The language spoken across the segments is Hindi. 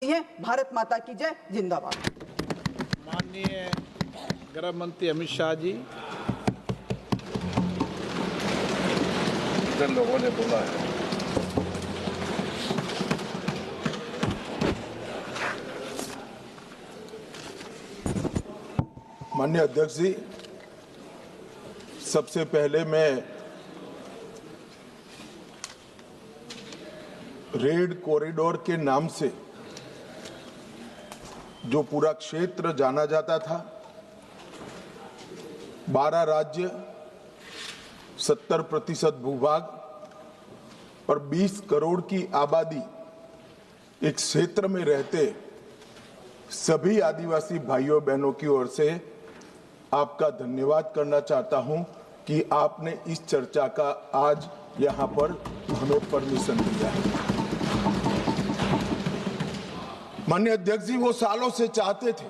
भारत माता की जय, जिंदाबाद। माननीय गृह मंत्री अमित शाह जी, इधर लोगों ने बोला है। माननीय अध्यक्ष जी, सबसे पहले मैं रेड कॉरिडोर के नाम से जो पूरा क्षेत्र जाना जाता था, 12 राज्य, 70% भूभाग और 20 करोड़ की आबादी एक क्षेत्र में रहते सभी आदिवासी भाइयों बहनों की ओर से आपका धन्यवाद करना चाहता हूं कि आपने इस चर्चा का आज यहां पर हमें परमिशन दिया है। माननीय अध्यक्ष जी, वो सालों से चाहते थे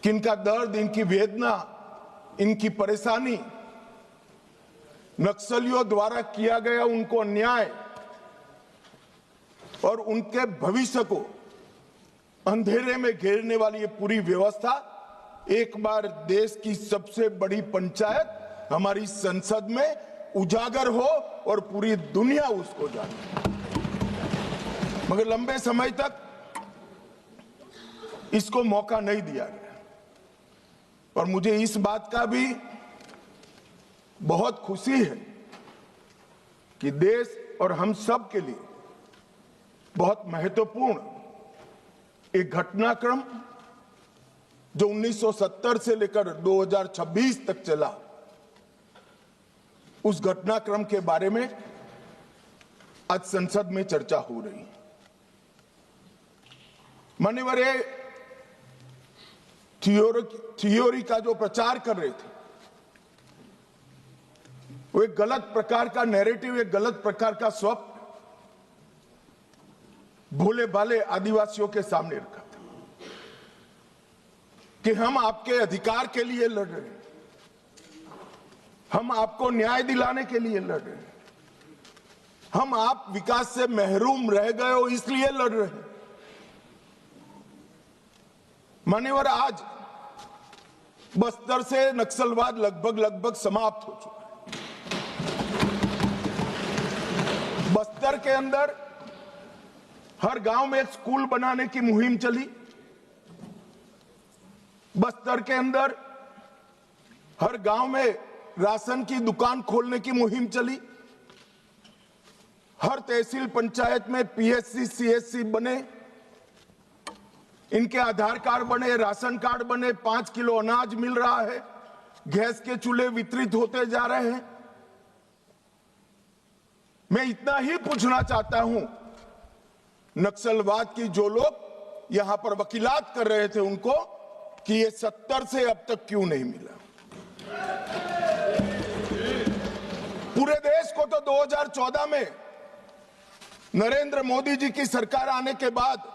कि इनका दर्द, इनकी वेदना, इनकी परेशानी, नक्सलियों द्वारा किया गया उनको अन्याय और उनके भविष्य को अंधेरे में घेरने वाली ये पूरी व्यवस्था एक बार देश की सबसे बड़ी पंचायत हमारी संसद में उजागर हो और पूरी दुनिया उसको जाने। मगर लंबे समय तक इसको मौका नहीं दिया गया और मुझे इस बात का भी बहुत खुशी है कि देश और हम सब के लिए बहुत महत्वपूर्ण एक घटनाक्रम जो 1970 से लेकर 2026 तक चला, उस घटनाक्रम के बारे में आज संसद में चर्चा हो रही है। मान्यवर, थियोरी का जो प्रचार कर रहे थे वो एक गलत प्रकार का नैरेटिव, एक गलत प्रकार का स्वप्न भोले भाले आदिवासियों के सामने रखा था कि हम आपके अधिकार के लिए लड़ रहे हैं, हम आपको न्याय दिलाने के लिए लड़ रहे हैं, हम आप विकास से महरूम रह गए हो इसलिए लड़ रहे हैं। मान्यवर, आज बस्तर से नक्सलवाद लगभग समाप्त हो चुका है। बस्तर के अंदर हर गांव में एक स्कूल बनाने की मुहिम चली। बस्तर के अंदर हर गांव में राशन की दुकान खोलने की मुहिम चली। हर तहसील पंचायत में पीएचसी, सीएचसी बने, इनके आधार कार्ड बने, राशन कार्ड बने, 5 किलो अनाज मिल रहा है, गैस के चूल्हे वितरित होते जा रहे हैं। मैं इतना ही पूछना चाहता हूं, नक्सलवाद की जो लोग यहां पर वकीलात कर रहे थे उनको, कि ये 70 से अब तक क्यों नहीं मिला। पूरे देश को तो 2014 में नरेंद्र मोदी जी की सरकार आने के बाद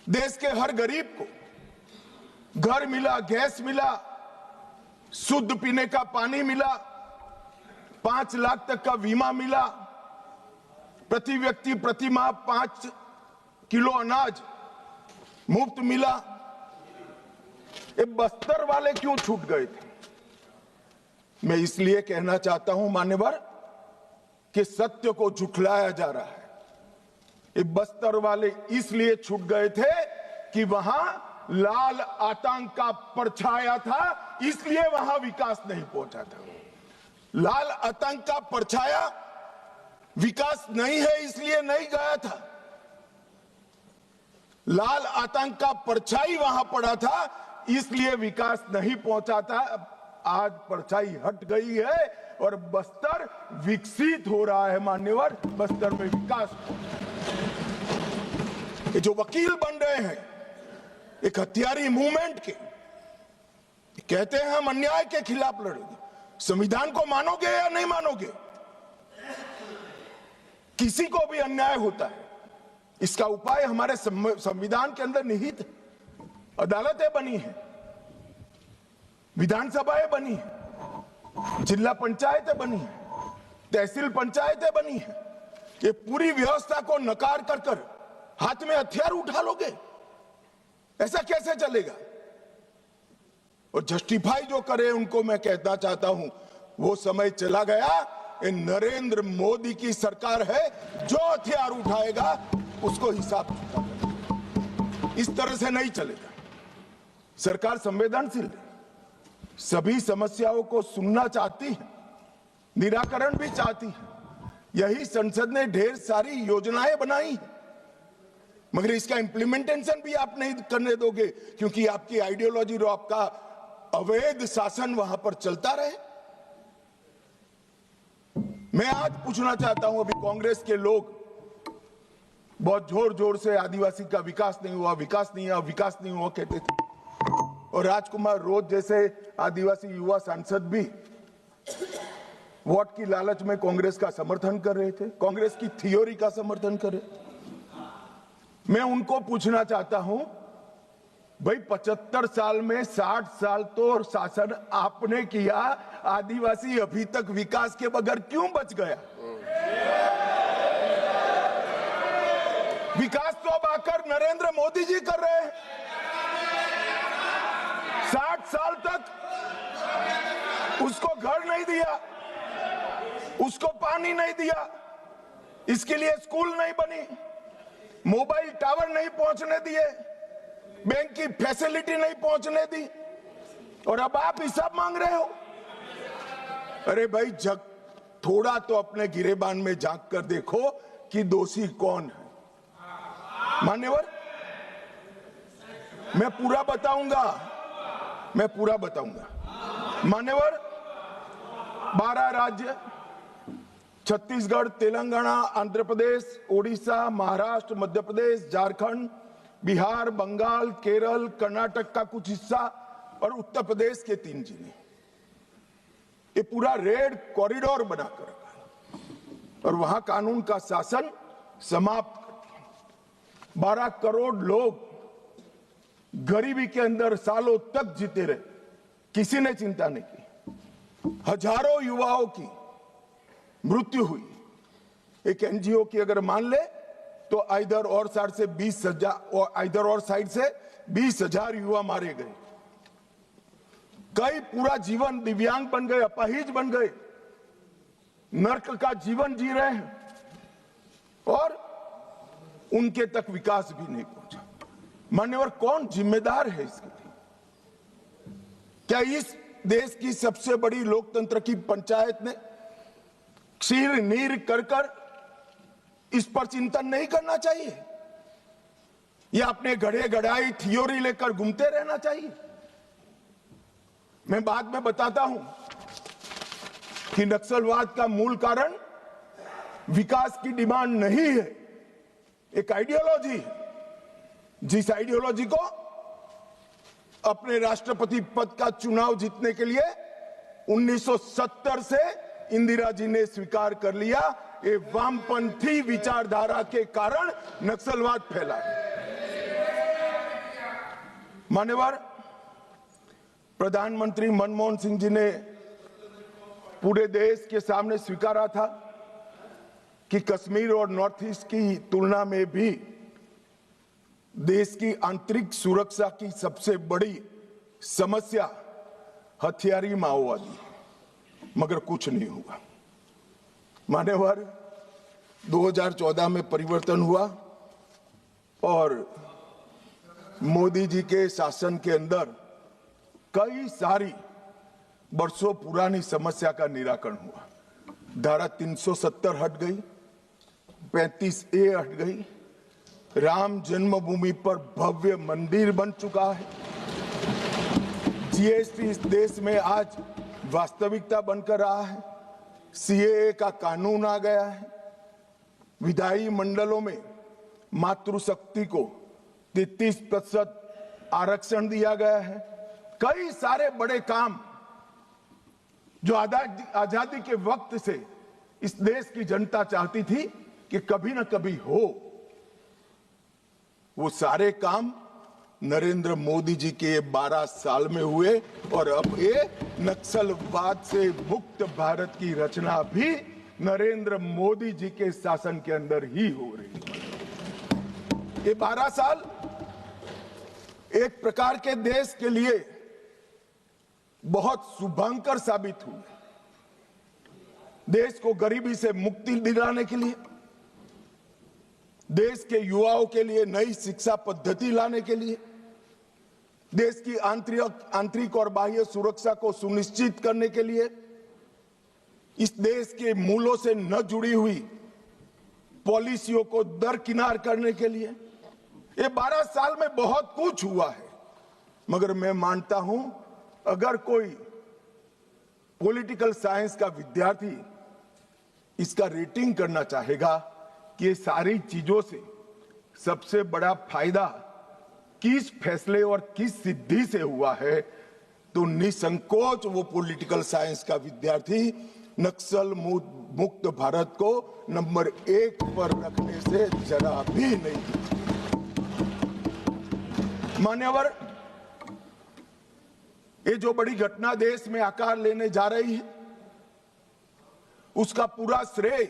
देश के हर गरीब को घर मिला, गैस मिला, शुद्ध पीने का पानी मिला, 5 लाख तक का बीमा मिला, प्रति व्यक्ति प्रति माह 5 किलो अनाज मुफ्त मिला। ये बस्तर वाले क्यों छूट गए थे? मैं इसलिए कहना चाहता हूं मान्यवर कि सत्य को झुठलाया जा रहा है। ये बस्तर वाले इसलिए छूट गए थे कि वहां लाल आतंक का परछाया था, इसलिए वहां विकास नहीं पहुंचा था। लाल आतंक का परछाया विकास नहीं है इसलिए नहीं गया था। लाल आतंक का परछाई वहां पड़ा था इसलिए विकास नहीं पहुंचा था। आज परछाई हट गई है और बस्तर विकसित हो रहा है। मान्यवर, बस्तर में विकास। ये जो वकील बन रहे हैं एक हथियारी मूवमेंट के, कहते हैं हम अन्याय के खिलाफ लड़ेंगे। संविधान को मानोगे या नहीं मानोगे? किसी को भी अन्याय होता है, इसका उपाय हमारे संविधान के अंदर निहित है। अदालतें बनी है, विधानसभाएं बनी है, जिला पंचायतें बनी है, तहसील पंचायतें बनी है। ये पूरी व्यवस्था को नकार कर हाथ में हथियार उठा लोगे? ऐसा कैसे चलेगा? और जस्टिफाई जो करे उनको मैं कहना चाहता हूं, वो समय चला गया। ये नरेंद्र मोदी की सरकार है, जो हथियार उठाएगा उसको हिसाब चुकाना। इस तरह से नहीं चलेगा। सरकार संवेदनशील है, सभी समस्याओं को सुनना चाहती है, निराकरण भी चाहती है। यही संसद ने ढेर सारी योजनाएं बनाई है, मगर इसका इंप्लीमेंटेशन भी आप नहीं करने दोगे, क्योंकि आपकी आइडियोलॉजी और आपका अवैध शासन वहां पर चलता रहे। मैं आज पूछना चाहता हूं, अभी कांग्रेस के लोग बहुत जोर जोर से आदिवासी का विकास नहीं हुआ, विकास नहीं हुआ, विकास नहीं हुआ कहते थे, और राजकुमार रोज जैसे आदिवासी युवा सांसद भी वोट की लालच में कांग्रेस का समर्थन कर रहे थे, कांग्रेस की थियोरी का समर्थन कर रहे। मैं उनको पूछना चाहता हूं, भाई 75 साल में 60 साल तो शासन आपने किया, आदिवासी अभी तक विकास के बगैर क्यों बच गया? विकास तो अब आकर नरेंद्र मोदी जी कर रहे हैं। 60 साल तक उसको घर नहीं दिया, उसको पानी नहीं दिया, इसके लिए स्कूल नहीं बनी, मोबाइल टावर नहीं पहुंचने दिए, बैंक की फैसिलिटी नहीं पहुंचने दी, और अब आप हिसाब मांग रहे हो। अरे भाई, जग थोड़ा तो अपने गिरेबान में झांक कर देखो कि दोषी कौन है। मान्यवर, मैं पूरा बताऊंगा। मान्यवर, 12 राज्य, छत्तीसगढ़, तेलंगाना, आंध्र प्रदेश, ओडिशा, महाराष्ट्र, मध्य प्रदेश, झारखंड, बिहार, बंगाल, केरल, कर्नाटक का कुछ हिस्सा और उत्तर प्रदेश के 3 जिले, ये पूरा रेड कॉरिडोर बनाकर रखा और वहां कानून का शासन समाप्त कर दिया। 12 करोड़ लोग गरीबी के अंदर सालों तक जीते रहे, किसी ने चिंता नहीं की। हजारों युवाओं की मृत्यु हुई। एक एनजीओ की अगर मान ले तो इधर और साइड से 20,000 युवा मारे गए। कई पूरा जीवन दिव्यांग बन गए, अपाहिज बन गए, नर्क का जीवन जी रहे हैं और उनके तक विकास भी नहीं पहुंचा। मान्यवर, कौन जिम्मेदार है इसके लिए? क्या इस देश की सबसे बड़ी लोकतंत्र की पंचायत ने क्षीर नीर कर इस पर चिंतन नहीं करना चाहिए, या अपने गढ़े गढ़ाई थियोरी लेकर घूमते रहना चाहिए? मैं बाद में बताता हूं कि नक्सलवाद का मूल कारण विकास की डिमांड नहीं है, एक आइडियोलॉजी है। जिस आइडियोलॉजी को अपने राष्ट्रपति पद का चुनाव जीतने के लिए 1970 से इंदिरा जी ने स्वीकार कर लिया, ये वामपंथी विचारधारा के कारण नक्सलवाद फैला। मान्यवर, प्रधानमंत्री मनमोहन सिंह जी ने पूरे देश के सामने स्वीकारा था कि कश्मीर और नॉर्थ ईस्ट की तुलना में भी देश की आंतरिक सुरक्षा की सबसे बड़ी समस्या हथियारी माओवादी, मगर कुछ नहीं हुआ। मान्यवर, 2014 में परिवर्तन हुआ और मोदी जी के शासन के अंदर कई सारी वर्षों पुरानी समस्या का निराकरण हुआ। धारा 370 हट गई, 35A हट गई, राम जन्मभूमि पर भव्य मंदिर बन चुका है, जीएसटी इस देश में आज वास्तविकता बनकर रहा है, सीएए का कानून आ गया है, विधायी मंडलों में मातृशक्ति को 33% आरक्षण दिया गया है। कई सारे बड़े काम जो आजादी के वक्त से इस देश की जनता चाहती थी कि कभी ना कभी हो, वो सारे काम नरेंद्र मोदी जी के 12 साल में हुए और अब ये नक्सलवाद से मुक्त भारत की रचना भी नरेंद्र मोदी जी के शासन के अंदर ही हो रही है। ये 12 साल एक प्रकार के देश के लिए बहुत शुभंकर साबित हुए। देश को गरीबी से मुक्ति दिलाने के लिए, देश के युवाओं के लिए नई शिक्षा पद्धति लाने के लिए, देश की आंतरिक और बाह्य सुरक्षा को सुनिश्चित करने के लिए, इस देश के मूलों से न जुड़ी हुई पॉलिसियों को दरकिनार करने के लिए ये 12 साल में बहुत कुछ हुआ है। मगर मैं मानता हूं, अगर कोई पॉलिटिकल साइंस का विद्यार्थी इसका रेटिंग करना चाहेगा कि ये सारी चीजों से सबसे बड़ा फायदा किस फैसले और किस सिद्धि से हुआ है, तो निसंकोच वो पॉलिटिकल साइंस का विद्यार्थी नक्सल मुक्त भारत को नंबर 1 पर रखने से जरा भी नहीं। मान्यवर, ये जो बड़ी घटना देश में आकार लेने जा रही है, उसका पूरा श्रेय,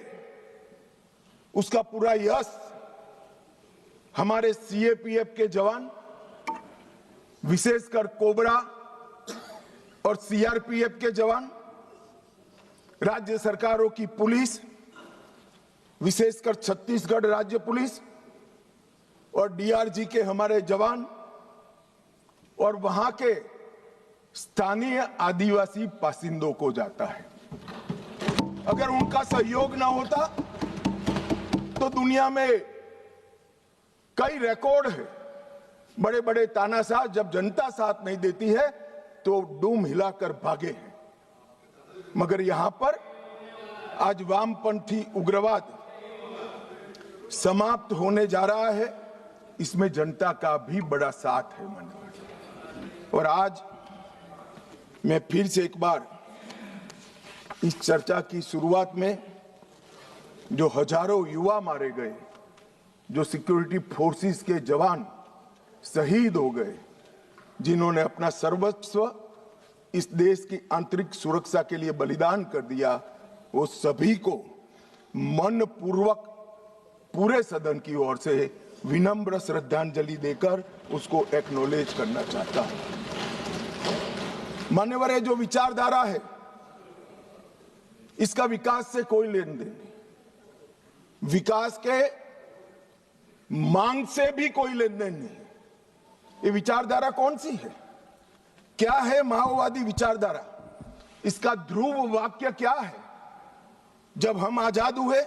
उसका पूरा यश हमारे सीएपीएफ के जवान, विशेषकर कोबरा और सीआरपीएफ के जवान, राज्य सरकारों की पुलिस, विशेषकर छत्तीसगढ़ राज्य पुलिस और डीआरजी के हमारे जवान और वहां के स्थानीय आदिवासी बासिंदों को जाता है। अगर उनका सहयोग ना होता तो दुनिया में कई रिकॉर्ड है, बड़े बड़े तानाशाह जब जनता साथ नहीं देती है तो डूम हिलाकर भागे हैं। मगर यहां पर आज वामपंथी उग्रवाद समाप्त होने जा रहा है, इसमें जनता का भी बड़ा साथ है। और आज मैं फिर से एक बार इस चर्चा की शुरुआत में जो हजारों युवा मारे गए, जो सिक्योरिटी फोर्सेस के जवान शहीद हो गए, जिन्होंने अपना सर्वस्व इस देश की आंतरिक सुरक्षा के लिए बलिदान कर दिया, वो सभी को मन पूर्वक पूरे सदन की ओर से विनम्र श्रद्धांजलि देकर उसको एक्नॉलेज करना चाहता हूं। मान्यवर, है जो विचारधारा है, इसका विकास से कोई लेन देन नहीं, विकास के मांग से भी कोई लेन देन नहीं। ये विचारधारा कौन सी है? क्या है माओवादी विचारधारा? इसका ध्रुव वाक्य क्या है? जब हम आजाद हुए,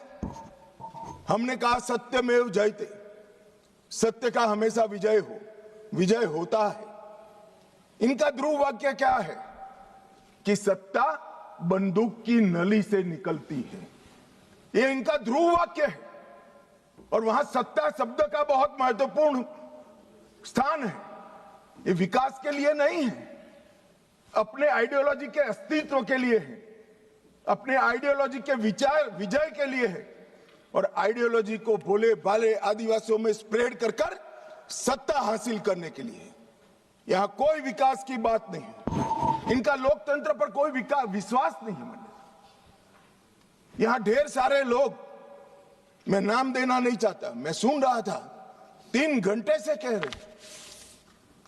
हमने कहा सत्यमेव जयते, सत्य का हमेशा विजय हो, विजय होता है। इनका ध्रुव वाक्य क्या है? कि सत्ता बंदूक की नली से निकलती है, ये इनका ध्रुव वाक्य है। और वहां सत्ता शब्द का बहुत महत्वपूर्ण स्थान है। ये विकास के लिए नहीं है, अपने आइडियोलॉजी के अस्तित्व के लिए है, अपने आइडियोलॉजी के विचार विजय के लिए है। और आइडियोलॉजी को भोले भाले आदिवासियों में स्प्रेड कर कर सत्ता हासिल करने के लिए। यहां कोई विकास की बात नहीं है, इनका लोकतंत्र पर कोई विश्वास नहीं है। यहां ढेर सारे लोग, मैं नाम देना नहीं चाहता, मैं सुन रहा था, 3 घंटे से कह रहे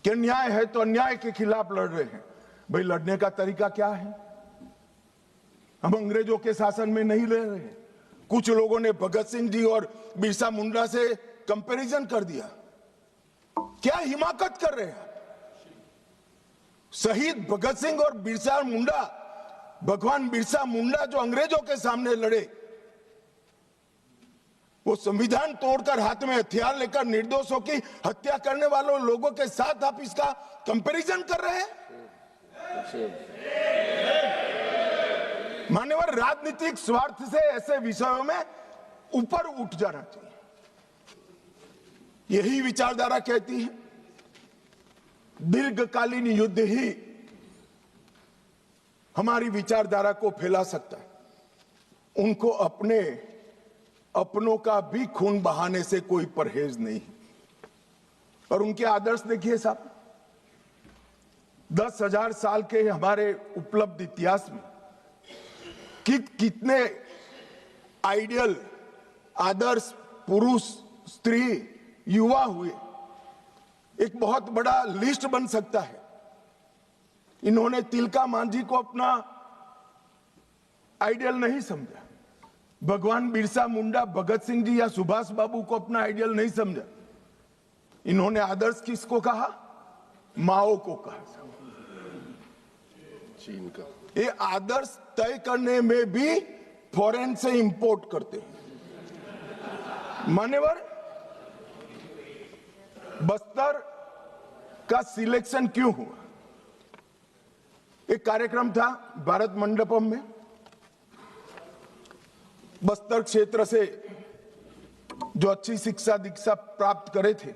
कि अन्याय है तो अन्याय के खिलाफ लड़ रहे हैं। भाई, लड़ने का तरीका क्या है? हम अंग्रेजों के शासन में नहीं रह रहे हैं। कुछ लोगों ने भगत सिंह जी और बिरसा मुंडा से कंपैरिजन कर दिया। क्या हिमाकत कर रहे हैं? शहीद भगत सिंह और बिरसा मुंडा, भगवान बिरसा मुंडा जो अंग्रेजों के सामने लड़े, वो संविधान तोड़कर हाथ में हथियार लेकर निर्दोषों की हत्या करने वालों लोगों के साथ आप इसका कंपैरिजन कर रहे हैं? मान्यवर, राजनीतिक स्वार्थ से ऐसे विषयों में ऊपर उठ जाना चाहिए। यही विचारधारा कहती है दीर्घकालीन युद्ध ही हमारी विचारधारा को फैला सकता है। उनको अपनों का भी खून बहाने से कोई परहेज नहीं। और उनके आदर्श देखिए साहब, 10,000 साल के हमारे उपलब्ध इतिहास में कितने आइडियल, आदर्श पुरुष, स्त्री, युवा हुए, एक बहुत बड़ा लिस्ट बन सकता है। इन्होंने तिलका मांझी को अपना आइडियल नहीं समझा, भगवान बिरसा मुंडा, भगत सिंह जी या सुभाष बाबू को अपना आइडियल नहीं समझा। इन्होंने आदर्श किसको कहा? माओ को कहा। चीन का ये आदर्श तय करने में भी फॉरेन से इंपोर्ट करते हैं। मान्यवर, बस्तर का सिलेक्शन क्यों हुआ? एक कार्यक्रम था भारत मंडपम में, बस्तर क्षेत्र से जो अच्छी शिक्षा दीक्षा प्राप्त करे थे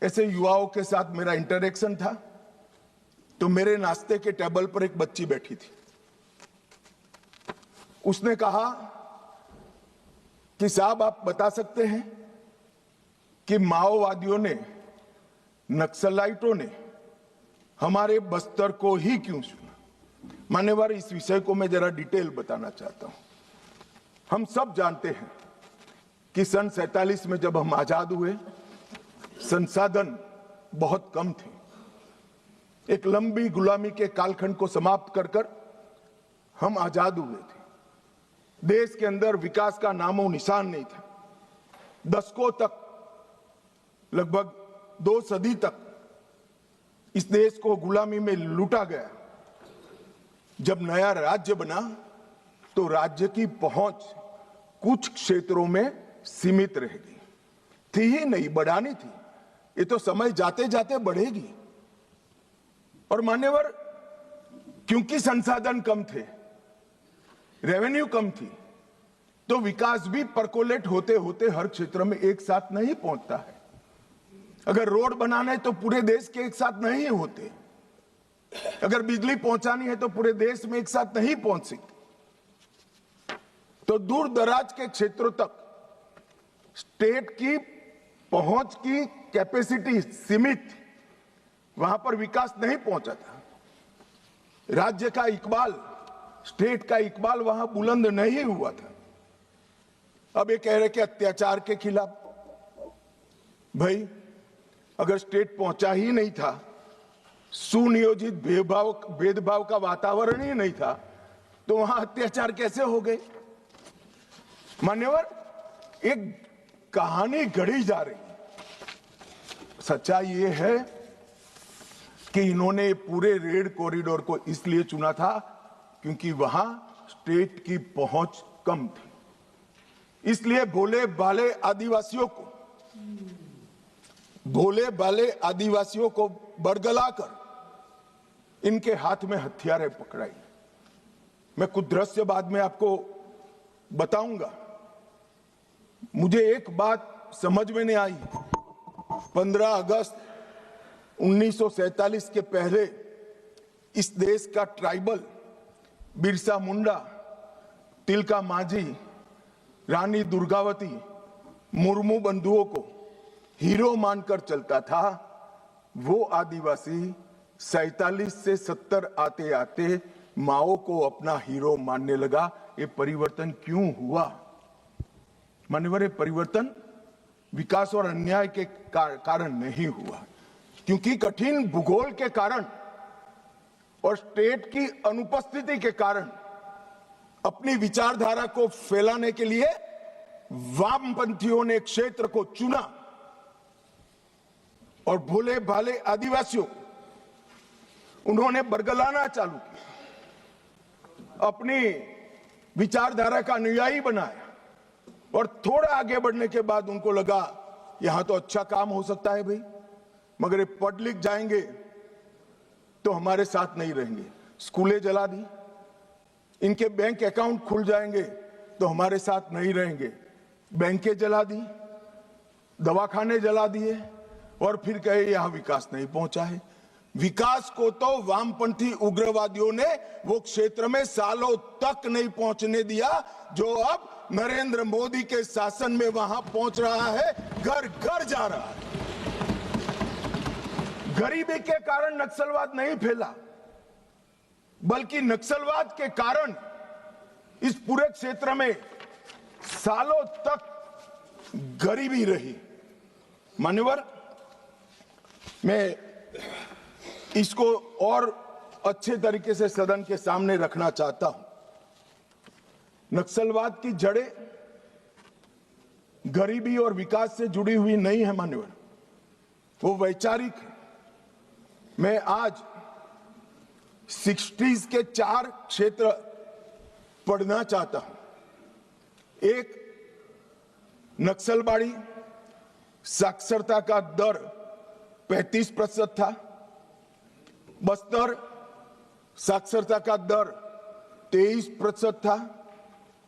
ऐसे युवाओं के साथ मेरा इंटरेक्शन था। तो मेरे नाश्ते के टेबल पर एक बच्ची बैठी थी। उसने कहा कि साहब, आप बता सकते हैं कि माओवादियों ने, नक्सलाइटों ने हमारे बस्तर को ही क्यों चुना? मान्यवर, इस विषय को मैं जरा डिटेल बताना चाहता हूं। हम सब जानते हैं कि सन 47 में जब हम आजाद हुए, संसाधन बहुत कम थे। एक लंबी गुलामी के कालखंड को समाप्त कर कर हम आजाद हुए थे। देश के अंदर विकास का नामो निशान नहीं था। दशकों तक, लगभग 2 सदी तक इस देश को गुलामी में लूटा गया। जब नया राज्य बना तो राज्य की पहुंच कुछ क्षेत्रों में सीमित रह गई थी ही नहीं, बढ़ानी थी। ये तो समय जाते जाते बढ़ेगी। और मान्यवर, क्योंकि संसाधन कम थे, रेवेन्यू कम थी, तो विकास भी परकोलेट होते होते हर क्षेत्र में एक साथ नहीं पहुंचता है। अगर रोड बनाने तो पूरे देश के एक साथ नहीं होते, अगर बिजली पहुंचानी है तो पूरे देश में एक साथ नहीं पहुंच सकती। तो दूर दराज के क्षेत्रों तक स्टेट की पहुंच की कैपेसिटी सीमित, वहां पर विकास नहीं पहुंचा था। राज्य का इकबाल, स्टेट का इकबाल वहां बुलंद नहीं हुआ था। अब ये कह रहे कि अत्याचार के खिलाफ, भाई अगर स्टेट पहुंचा ही नहीं था, सुनियोजित भेदभाव का वातावरण ही नहीं था, तो वहां अत्याचार कैसे हो गए? मान्यवर, एक कहानी गढ़ी जा रही है। सच्चाई ये है कि इन्होंने पूरे रेड कॉरिडोर को इसलिए चुना था क्योंकि वहां स्टेट की पहुंच कम थी। इसलिए भोले भाले आदिवासियों को बरगलाकर इनके हाथ में हथियारें पकड़ाई। मैं कुछ दृश्य बाद में आपको बताऊंगा। मुझे एक बात समझ में नहीं आई। 15 अगस्त 1947 के पहले इस देश का ट्राइबल बिरसा मुंडा, तिलका मांझी, रानी दुर्गावती, मुर्मू बंधुओं को हीरो मानकर चलता था। वो आदिवासी 47 से 70 आते आते माओ को अपना हीरो मानने लगा। ये परिवर्तन क्यों हुआ? मान्यवर, ये परिवर्तन विकास और अन्याय के कारण नहीं हुआ, क्योंकि कठिन भूगोल के कारण और स्टेट की अनुपस्थिति के कारण अपनी विचारधारा को फैलाने के लिए वामपंथियों ने क्षेत्र को चुना और भोले भाले आदिवासियों को उन्होंने बरगलाना चालू किया, अपनी विचारधारा का अनुयायी बनाया। और थोड़ा आगे बढ़ने के बाद उनको लगा यहां तो अच्छा काम हो सकता है भाई, मगर ये पढ़ लिख जाएंगे तो हमारे साथ नहीं रहेंगे। स्कूलें जला दी, इनके बैंक अकाउंट खुल जाएंगे तो हमारे साथ नहीं रहेंगे। बैंकें जला दी, दवाखाने जला दिए और फिर कहे यहां विकास नहीं पहुंचा है। विकास को तो वामपंथी उग्रवादियों ने वो क्षेत्र में सालों तक नहीं पहुंचने दिया, जो अब नरेंद्र मोदी के शासन में वहां पहुंच रहा है, घर घर जा रहा है। गरीबी के कारण नक्सलवाद नहीं फैला, बल्कि नक्सलवाद के कारण इस पूरे क्षेत्र में सालों तक गरीबी रही। मान्यवर, मैं इसको और अच्छे तरीके से सदन के सामने रखना चाहता हूं। नक्सलवाद की जड़ें गरीबी और विकास से जुड़ी हुई नहीं है मान्यवर, वो वैचारिक है। मैं आज 60s के 4 क्षेत्र पढ़ना चाहता हूं। एक, नक्सलबाड़ी साक्षरता का दर 35% था। बस्तर साक्षरता का दर 23% था।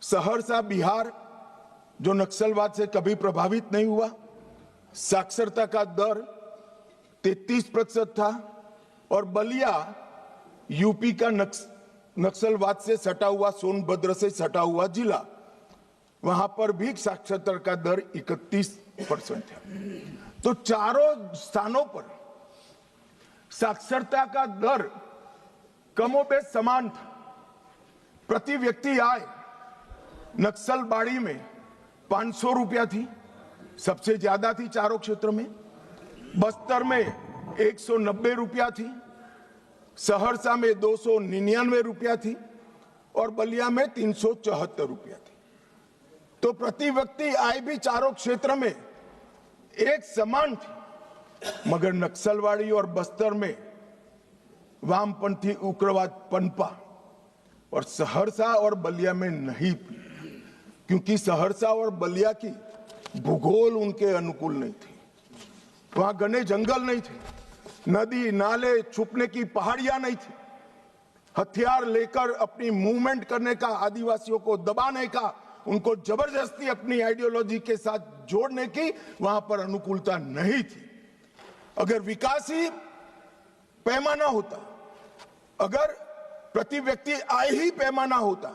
सहरसा बिहार, जो नक्सलवाद से कभी प्रभावित नहीं हुआ, साक्षरता का दर 33% था। और बलिया यूपी का नक्सलवाद से सटा हुआ, सोनभद्र से सटा हुआ जिला, वहां पर भी साक्षरता का दर 31% है। तो चारों स्थानों पर साक्षरता का दर कमोबेश समान था। प्रति व्यक्ति आय नक्सलबाड़ी में 500 रुपया थी, सबसे ज्यादा थी चारों क्षेत्र में। बस्तर में 190 रुपया थी, सहरसा में 299 रुपया थी और बलिया में 374 रुपया थी। तो प्रति व्यक्ति आय भी चारों क्षेत्र में एक समान थी, मगर नक्सलवाड़ी और बस्तर में वामपंथी उग्रवाद पनपा और सहरसा और बलिया में नहीं, क्योंकि सहरसा और बलिया की भूगोल उनके अनुकूल नहीं थी। वहां घने जंगल नहीं थे, नदी नाले, छुपने की पहाड़ियां नहीं थी। हथियार लेकर अपनी मूवमेंट करने का, आदिवासियों को दबाने का, उनको जबरदस्ती अपनी आइडियोलॉजी के साथ जोड़ने की वहां पर अनुकूलता नहीं थी। अगर विकासी पैमाना होता, अगर प्रति व्यक्ति आय ही पैमाना होता,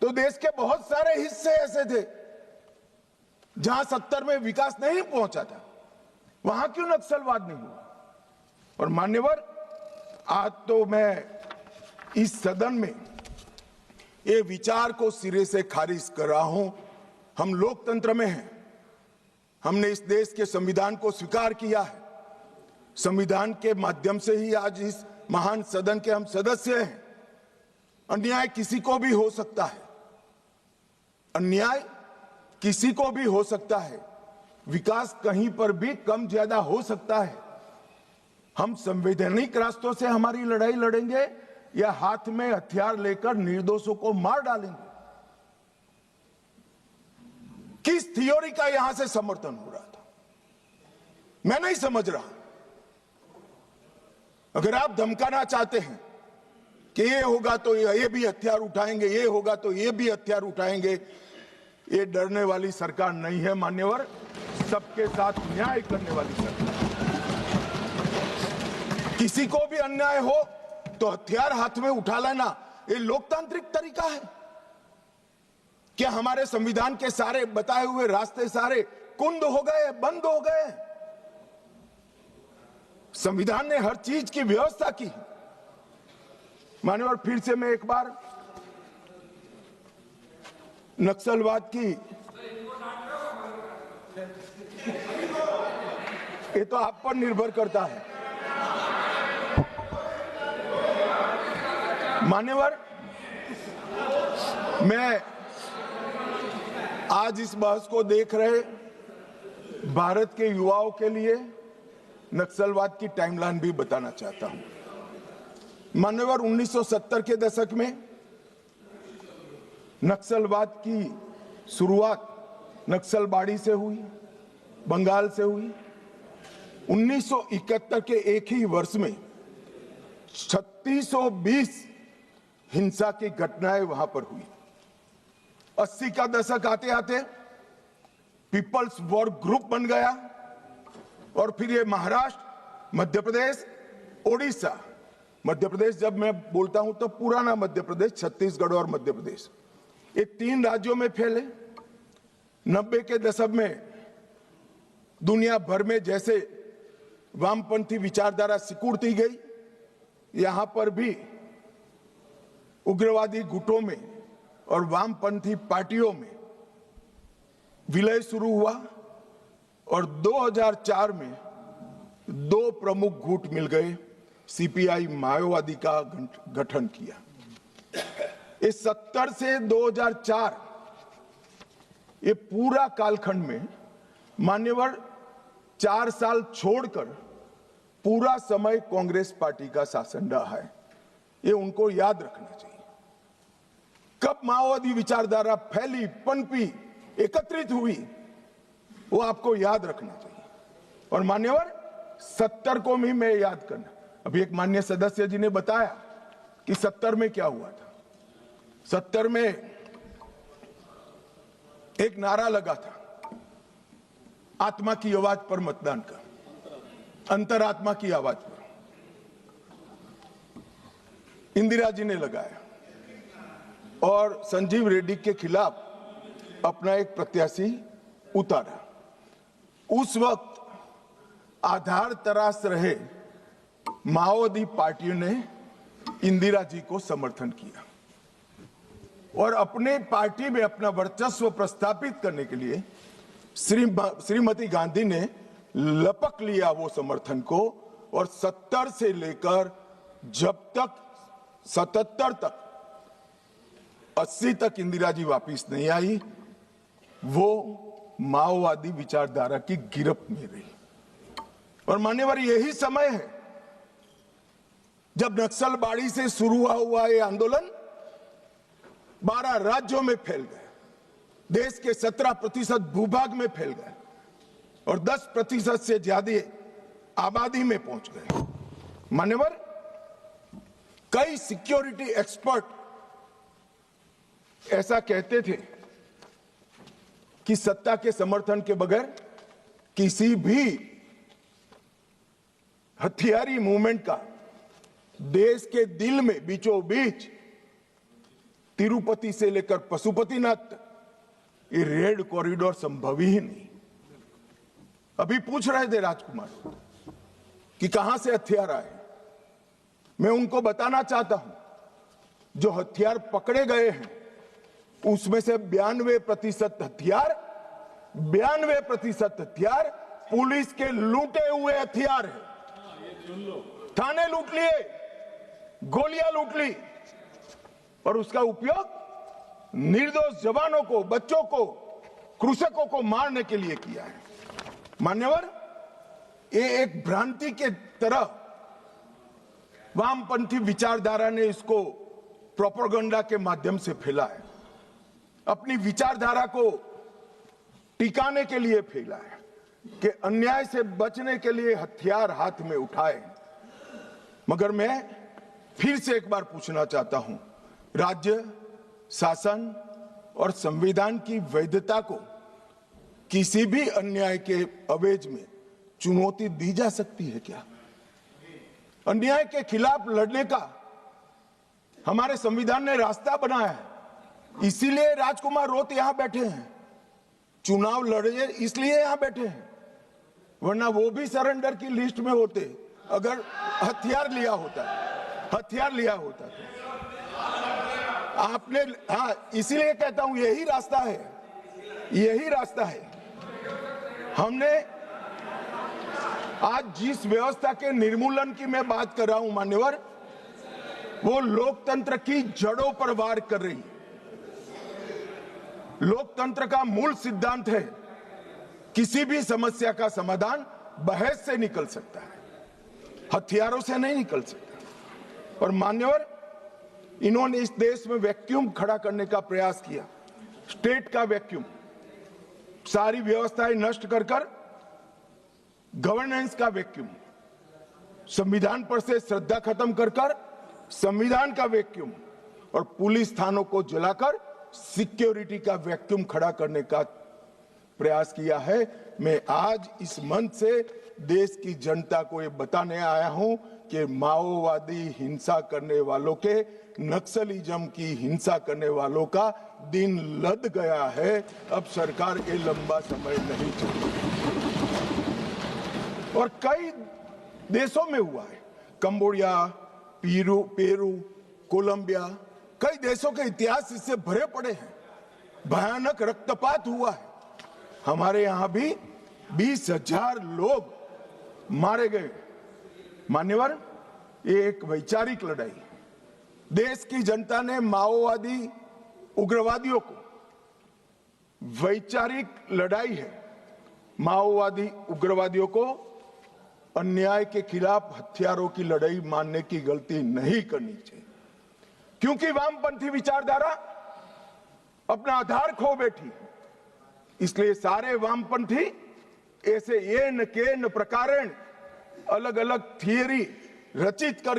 तो देश के बहुत सारे हिस्से ऐसे थे जहां 70 में विकास नहीं पहुंचा था। वहां क्यों नक्सलवाद नहीं हुआ? और मान्यवर, आज तो मैं इस सदन में ये विचार को सिरे से खारिज कर रहा हूं। हम लोकतंत्र में हैं, हमने इस देश के संविधान को स्वीकार किया है। संविधान के माध्यम से ही आज इस महान सदन के हम सदस्य हैं। अन्याय किसी को भी हो सकता है, अन्याय किसी को भी हो सकता है, विकास कहीं पर भी कम ज्यादा हो सकता है। हम संवैधानिक रास्तों से हमारी लड़ाई लड़ेंगे या हाथ में हथियार लेकर निर्दोषों को मार डालेंगे? किस थ्योरी का यहां से समर्थन हो रहा था, मैं नहीं समझ रहा। अगर आप धमकाना चाहते हैं कि ये होगा तो ये भी हथियार उठाएंगे, ये होगा तो ये भी हथियार उठाएंगे, ये डरने वाली सरकार नहीं है मान्यवर, सबके साथ न्याय करने वाली सरकार। किसी को भी अन्याय हो तो हथियार हाथ में उठा लेना, ये लोकतांत्रिक तरीका है क्या? हमारे संविधान के सारे बताए हुए रास्ते सारे कुंद हो गए, बंद हो गए? संविधान ने हर चीज की व्यवस्था की। मान्यवर, फिर से मैं एक बार नक्सलवाद की, ये तो आप पर निर्भर करता है मान्यवर। मैं आज इस बहस को देख रहे भारत के युवाओं के लिए नक्सलवाद की टाइमलाइन भी बताना चाहता हूं। मान्यवर, 1970 के दशक में नक्सलवाद की शुरुआत नक्सलबाड़ी से हुई, बंगाल से हुई। 1971 के एक ही वर्ष में 3620 हिंसा की घटनाएं वहां पर हुई। 80 का दशक आते आते पीपल्स वॉर ग्रुप बन गया और फिर ये महाराष्ट्र, मध्य प्रदेश, ओडिशा, मध्य प्रदेश जब मैं बोलता हूं तो पुराना मध्य प्रदेश, छत्तीसगढ़ और मध्य प्रदेश, ये 3 राज्यों में फैले। 90 के दशक में दुनिया भर में जैसे वामपंथी विचारधारा सिकुड़ती गई, यहां पर भी उग्रवादी गुटों में और वामपंथी पार्टियों में विलय शुरू हुआ। और 2004 में दो प्रमुख गुट मिल गए, सीपीआई माओवादी का गठन किया। इस 70 से 2004 ये पूरा कालखंड में मान्यवर 4 साल छोड़कर पूरा समय कांग्रेस पार्टी का शासन रहा है। ये उनको याद रखना चाहिए। कब माओवादी विचारधारा फैली, पनपी, एकत्रित हुई, वो आपको याद रखना चाहिए। और मान्यवर 70 को भी मैं याद करना। अभी एक माननीय सदस्य जी ने बताया कि 70 में क्या हुआ था। 70 में एक नारा लगा था, आत्मा की आवाज पर मतदान का, अंतरात्मा की आवाज पर इंदिरा जी ने लगाया और संजीव रेड्डी के खिलाफ अपना एक प्रत्याशी उतारा। उस वक्त आधार तराश रहे माओवादी पार्टियों ने इंदिरा जी को समर्थन किया और अपने पार्टी में अपना वर्चस्व प्रस्थापित करने के लिए श्रीमती गांधी ने लपक लिया वो समर्थन को। और 70 से लेकर जब तक 77 तक 80 तक इंदिरा जी वापिस नहीं आई, वो माओवादी विचारधारा की गिरफ्त में रही। और मान्यवर यही समय है जब नक्सलबाड़ी से शुरू हुआ ये आंदोलन 12 राज्यों में फैल गए, देश के 17% भूभाग में फैल गए और 10% से ज्यादा आबादी में पहुंच गए। मान्यवर कई सिक्योरिटी एक्सपर्ट ऐसा कहते थे कि सत्ता के समर्थन के बगैर किसी भी हथियारी मूवमेंट का देश के दिल में बीचों बीच तिरुपति से लेकर पशुपतिनाथ तक ये रेड कॉरिडोर संभव ही नहीं। अभी पूछ रहे थे राजकुमार कि कहां से हथियार आए। मैं उनको बताना चाहता हूं, जो हथियार पकड़े गए हैं उसमें से 92% हथियार पुलिस के लूटे हुए हथियार है। थाने लूट लिए, गोलियां लूट ली और उसका उपयोग निर्दोष जवानों को, बच्चों को, कृषकों को मारने के लिए किया है। मान्यवर ये एक भ्रांति के तरह वामपंथी विचारधारा ने इसको प्रोपेगेंडा के माध्यम से फैला है, अपनी विचारधारा को टिकाने के लिए फैला है कि अन्याय से बचने के लिए हथियार हाथ में उठाए। मगर मैं फिर से एक बार पूछना चाहता हूं, राज्य शासन और संविधान की वैधता को किसी भी अन्याय के अवेज में चुनौती दी जा सकती है क्या? अन्याय के खिलाफ लड़ने का हमारे संविधान ने रास्ता बनाया है, इसीलिए राजकुमार रोत यहां बैठे हैं, चुनाव लड़े इसलिए यहां बैठे हैं, वरना वो भी सरेंडर की लिस्ट में होते अगर हथियार लिया होता तो। आपने, हाँ, इसीलिए कहता हूं यही रास्ता है। हमने आज जिस व्यवस्था के निर्मूलन की मैं बात कर रहा हूं मान्यवर, वो लोकतंत्र की जड़ों पर वार कर रही है। लोकतंत्र का मूल सिद्धांत है किसी भी समस्या का समाधान बहस से निकल सकता है, हथियारों से नहीं निकल सकता। और मान्यवर इन्होंने इस देश में वैक्यूम खड़ा करने का प्रयास किया, स्टेट का वैक्यूम, सारी व्यवस्थाएं नष्ट कर गवर्नेंस का वैक्यूम, संविधान पर से श्रद्धा खत्म कर संविधान का वैक्यूम और पुलिस थानों को जलाकर सिक्योरिटी का वैक्यूम खड़ा करने का प्रयास किया है। मैं आज इस मंच से देश की जनता को ये बताने आया हूं कि माओवादी हिंसा करने वालों के, नक्सलिज्म की हिंसा करने वालों का दिन लद गया है। अब सरकार के लंबा समय नहीं चलेगा। और कई देशों में हुआ है, कंबोडिया, पेरू, कोलंबिया, कई देशों के इतिहास इससे भरे पड़े हैं, भयानक रक्तपात हुआ है। हमारे यहां भी 20,000 लोग मारे गए। मान्यवर, ये एक वैचारिक लड़ाई, देश की जनता ने माओवादी उग्रवादियों को, वैचारिक लड़ाई है, माओवादी उग्रवादियों को अन्याय के खिलाफ हथियारों की लड़ाई मानने की गलती नहीं करनी चाहिए, क्योंकि वामपंथी विचारधारा अपना आधार खो बैठी। इसलिए सारे वामपंथी ऐसे येन केन प्रकारेण अलग अलग थियरी रचित कर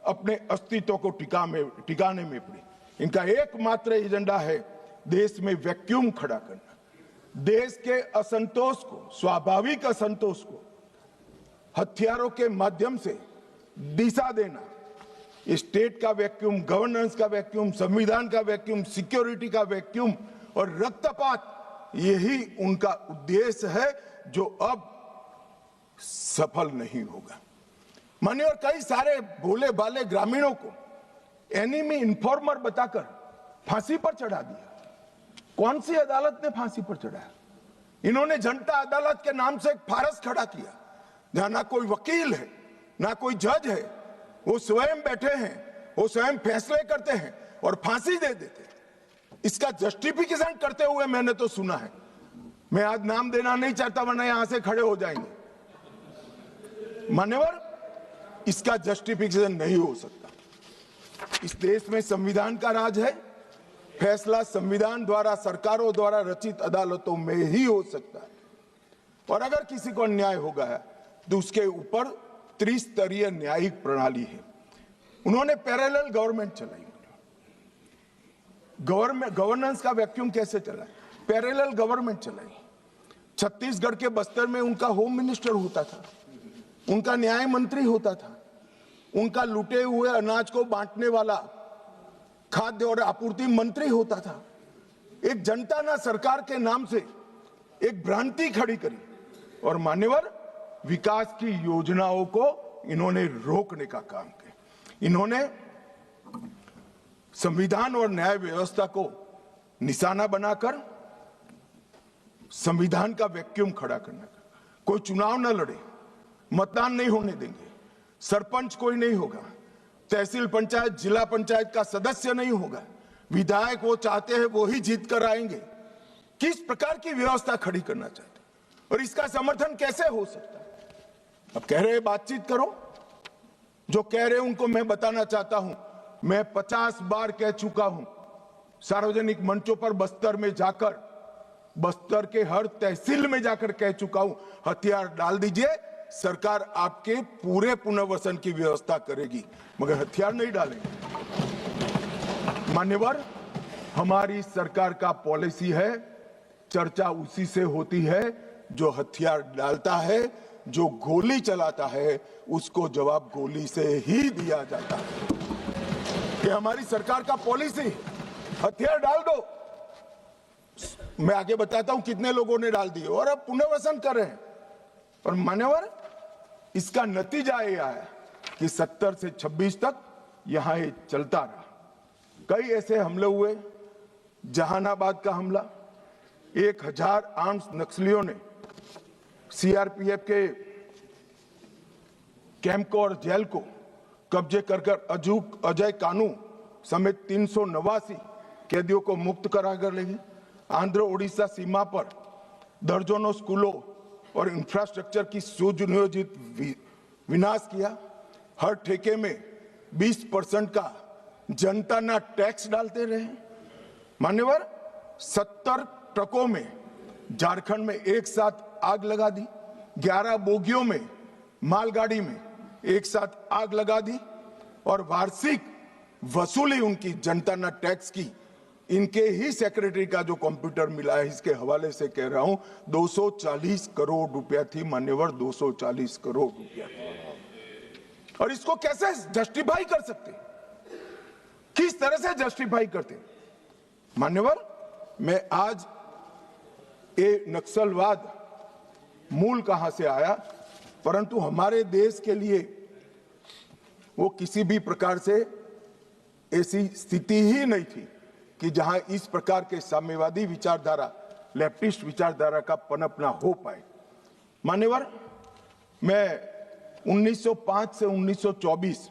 अपने अस्तित्व को टिकाने में पड़ी। इनका एकमात्र एजेंडा है देश में वैक्यूम खड़ा करना, देश के असंतोष को, स्वाभाविक असंतोष को हथियारों के माध्यम से दिशा देना। स्टेट का वैक्यूम, गवर्नेंस का वैक्यूम, संविधान का वैक्यूम, सिक्योरिटी का वैक्यूम और रक्तपात, यही उनका उद्देश्य है जो अब सफल नहीं होगा। मानिए, और कई सारे भोले भाले ग्रामीणों को एनिमी इन्फॉर्मर बताकर फांसी पर चढ़ा दिया। कौन सी अदालत ने फांसी पर चढ़ाया? इन्होंने जनता अदालत के नाम से एक फारस खड़ा किया, जहां ना कोई वकील है, ना कोई जज है, वो स्वयं बैठे हैं, वो स्वयं फैसले करते हैं और फांसी दे देते हैं। इसका जस्टिफिकेशन करते हुए मैंने तो सुना है, मैं आज नाम देना नहीं चाहता वरना यहां से खड़े हो जाएंगे। मान्यवर, इसका जस्टिफिकेशन नहीं हो सकता। इस देश में संविधान का राज है, फैसला संविधान द्वारा, सरकारों द्वारा रचित अदालतों में ही हो सकता है। और अगर किसी को अन्याय हो गया तो उसके ऊपर त्रिस्तरीय न्यायिक प्रणाली है। उन्होंने पैरेलल गवर्नमेंट चलाई। गवर्नेंस का वैक्यूम कैसे चला? पैरेलल गवर्नमेंट चलाई। छत्तीसगढ़ के बस्तर में उनका होम मिनिस्टर होता था, उनका न्याय मंत्री होता था, उनका लूटे हुए अनाज को बांटने वाला खाद्य और आपूर्ति मंत्री होता था। एक जनता ने सरकार के नाम से एक भ्रांति खड़ी करी और मान्यवर, विकास की योजनाओं को इन्होंने रोकने का काम किया। इन्होंने संविधान और न्याय व्यवस्था को निशाना बनाकर संविधान का वैक्यूम खड़ा करना। कोई चुनाव न लड़े, मतदान नहीं होने देंगे, सरपंच कोई नहीं होगा, तहसील पंचायत, जिला पंचायत का सदस्य नहीं होगा, विधायक वो चाहते हैं वो ही जीत कर आएंगे। किस प्रकार की व्यवस्था खड़ी करना चाहते हैं और इसका समर्थन कैसे हो सकता है? अब कह रहे बातचीत करो, जो कह रहे उनको मैं बताना चाहता हूं, मैं 50 बार कह चुका हूं सार्वजनिक मंचों पर, बस्तर में जाकर, बस्तर के हर तहसील में जाकर कह चुका हूं, हथियार डाल दीजिए, सरकार आपके पूरे पुनर्वसन की व्यवस्था करेगी, मगर हथियार नहीं डालेंगे। मान्यवर, हमारी सरकार का पॉलिसी है, चर्चा उसी से होती है जो हथियार डालता है, जो गोली चलाता है उसको जवाब गोली से ही दिया जाता है। ये हमारी सरकार का पॉलिसी, हथियार डाल दो। मैं आगे बताता हूं कितने लोगों ने डाल दिए और अब पुनर्वसन कर रहे हैं। और मान्यवर, इसका नतीजा ये आया कि 70 से 26 तक यहां ये चलता रहा। कई ऐसे हमले हुए, जहानाबाद का हमला, 1000 आर्म्स नक्सलियों ने सीआरपीएफ के कैंप को और जेल को कब्जे कर अजय कानू समेत 389 कैदियों को मुक्त कराकर ले गए। आंध्र ओडिशा सीमा पर दर्जनों स्कूलों और इंफ्रास्ट्रक्चर की सुनियोजित विनाश किया। हर ठेके में 20% का जनता ना टैक्स डालते रहे। मान्यवर, 70 ट्रकों में झारखंड में एक साथ आग लगा दी, 11 बोगियों में मालगाड़ी में एक साथ आग लगा दी और वार्षिक वसूली उनकी जनता ना टैक्स की, इनके ही सेक्रेटरी का जो कंप्यूटर मिला है, इसके हवाले से कह रहा हूं, 240 करोड़ रुपया थी। मान्यवर, 240 करोड़ रुपया। और इसको कैसे जस्टिफाई कर सकते, किस तरह से जस्टिफाई करते? मान्यवर, मैं आज ये नक्सलवाद मूल कहां से आया, परंतु हमारे देश के लिए वो किसी भी प्रकार से ऐसी स्थिति ही नहीं थी कि जहां इस प्रकार के साम्यवादी विचारधारा, लेफ्टिस्ट विचारधारा का पनपना हो पाए। मान्यवर, मैं 1905 से 1924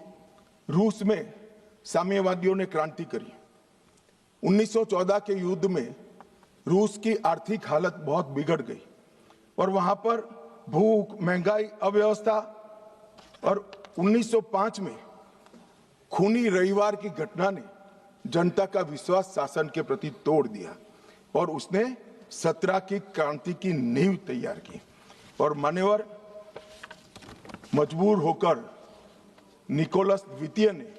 रूस में साम्यवादियों ने क्रांति करी। 1914 के युद्ध में रूस की आर्थिक हालत बहुत बिगड़ गई और वहां पर भूख, महंगाई, अव्यवस्था और 1905 में खूनी रविवार की घटना ने जनता का विश्वास शासन के प्रति तोड़ दिया और उसने 17 की क्रांति की नींव तैयार की। और मान्यवर, मजबूर होकर निकोलस द्वितीय ने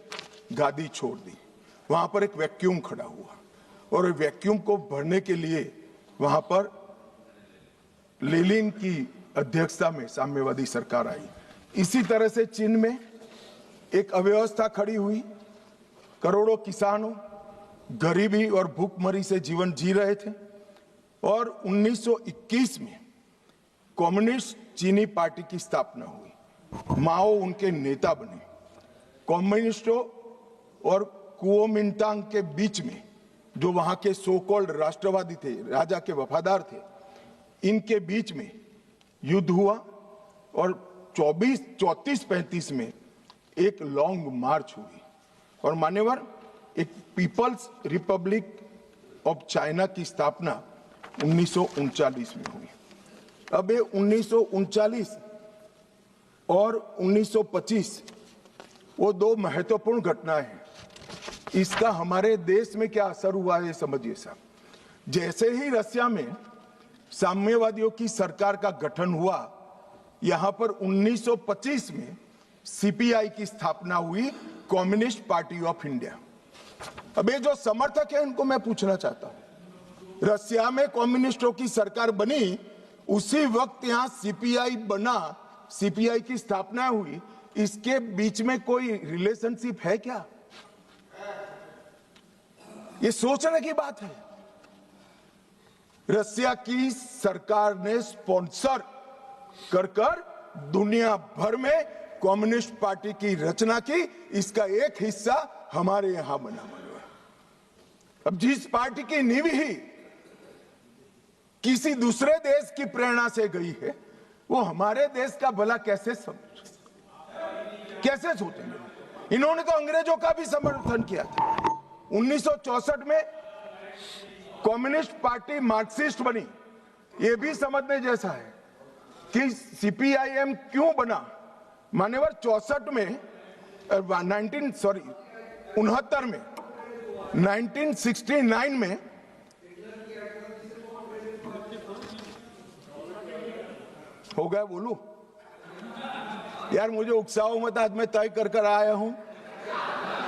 गादी छोड़ दी। वहां पर एक वैक्यूम खड़ा हुआ और वैक्यूम को भरने के लिए वहां पर लेनिन की अध्यक्षता में साम्यवादी सरकार आई। इसी तरह से चीन में एक अव्यवस्था खड़ी हुई। करोड़ों किसानों गरीबी और भूखमरी से जीवन जी रहे थे और 1921 में कम्युनिस्ट चीनी पार्टी की स्थापना हुई। माओ उनके नेता बने। कम्युनिस्टों और कुओमिंटांग के बीच में, जो वहां के सो कॉल्ड राष्ट्रवादी थे, राजा के वफादार थे, इनके बीच में युद्ध हुआ और 34-35 में एक लॉन्ग मार्च हुई और मान्यवर, एक पीपल्स रिपब्लिक ऑफ चाइना की स्थापना 1939 में हुई। अब ये 1939 और 1925 वो दो महत्वपूर्ण घटनाएं हैं। इसका हमारे देश में क्या असर हुआ है समझिए साहब। जैसे ही रसिया में साम्यवादियों की सरकार का गठन हुआ, यहां पर 1925 में सीपीआई की स्थापना हुई, कम्युनिस्ट पार्टी ऑफ इंडिया। अब ये जो समर्थक है उनको मैं पूछना चाहता हूं, रसिया में कम्युनिस्टों की सरकार बनी, उसी वक्त यहां सीपीआई बना, सीपीआई की स्थापना हुई, इसके बीच में कोई रिलेशनशिप है क्या? ये सोचने की बात है। रसिया की सरकार ने स्पॉन्सर कर दुनिया भर में कम्युनिस्ट पार्टी की रचना की। इसका एक हिस्सा हमारे यहां बना हुआ है। अब जिस पार्टी की नींव ही किसी दूसरे देश की प्रेरणा से गई है, वो हमारे देश का भला कैसे सोचेंगे? इन्होंने तो अंग्रेजों का भी समर्थन किया था। 1964 में कम्युनिस्ट पार्टी मार्क्सिस्ट बनी। ये भी समझने जैसा है कि सीपीआईएम क्यों बना। मान्यवर, 64 में 69 में 1969 में हो गया। बोलू यार, मुझे उकसाओ मत, आज मैं तय कर आया हूं,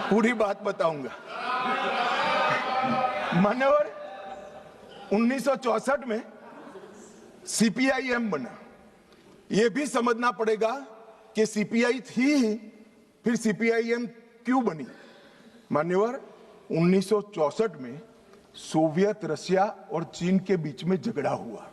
पूरी बात बताऊंगा। मान्यवर, 1964 में सीपीआईएम बना। यह भी समझना पड़ेगा कि सीपीआई थी, फिर सीपीआईएम क्यों बनी। मान्यवर, 1964 में सोवियत रशिया और चीन के बीच में झगड़ा हुआ,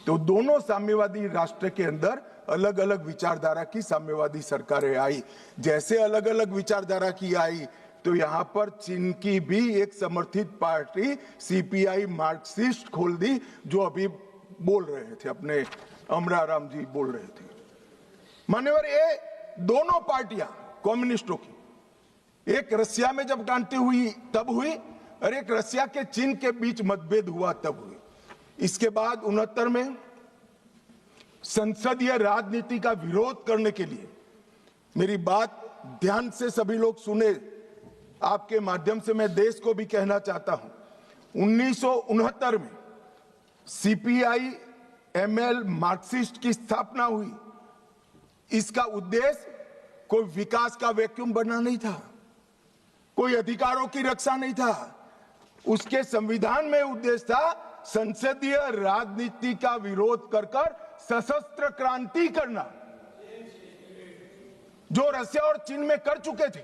तो दोनों साम्यवादी राष्ट्र के अंदर अलग अलग विचारधारा की साम्यवादी सरकारें आई। जैसे अलग अलग विचारधारा की आई, तो यहां पर चीन की भी एक समर्थित पार्टी सीपीआई मार्क्सिस्ट खोल दी, जो अभी बोल रहे थे, अपने अमराराम जी बोल रहे थे। मान्यवर, ये दोनों पार्टियां कम्युनिस्टों की, एक रसिया में जब क्रांति हुई तब हुई, और एक रसिया के चीन के बीच मतभेद हुआ तब हुई। इसके बाद 69 में संसदीय राजनीति का विरोध करने के लिए, मेरी बात ध्यान से सभी लोग सुने, आपके माध्यम से मैं देश को भी कहना चाहता हूं, 1969 में सीपीआई एमएल मार्क्सिस्ट की स्थापना हुई। इसका उद्देश्य कोई विकास का वैक्यूम बनना नहीं था, कोई अधिकारों की रक्षा नहीं था। उसके संविधान में उद्देश्य था संसदीय राजनीति का विरोध कर सशस्त्र क्रांति करना, जो रसिया और चीन में कर चुके थे।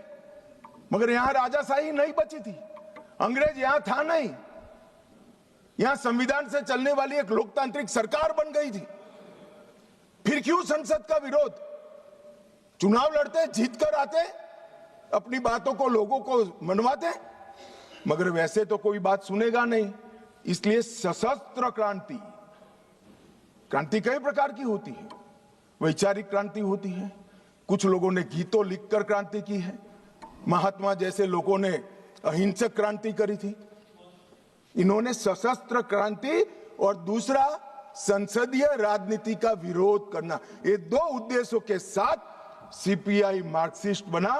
मगर यहां राजाशाही नहीं बची थी, अंग्रेज यहां था नहीं, यहां संविधान से चलने वाली एक लोकतांत्रिक सरकार बन गई थी। फिर क्यों संसद का विरोध? चुनाव लड़ते, जीत कर आते, अपनी बातों को लोगों को मनवाते, मगर वैसे तो कोई बात सुनेगा नहीं। इसलिए सशस्त्र क्रांति कई प्रकार की होती है। वैचारिक क्रांति होती है, कुछ लोगों ने गीतों लिखकर क्रांति की है, महात्मा जैसे लोगों ने अहिंसक क्रांति करी थी। इन्होंने सशस्त्र क्रांति और दूसरा संसदीय राजनीति का विरोध करना, ये दो उद्देश्यों के साथ सीपीआई मार्क्सिस्ट बना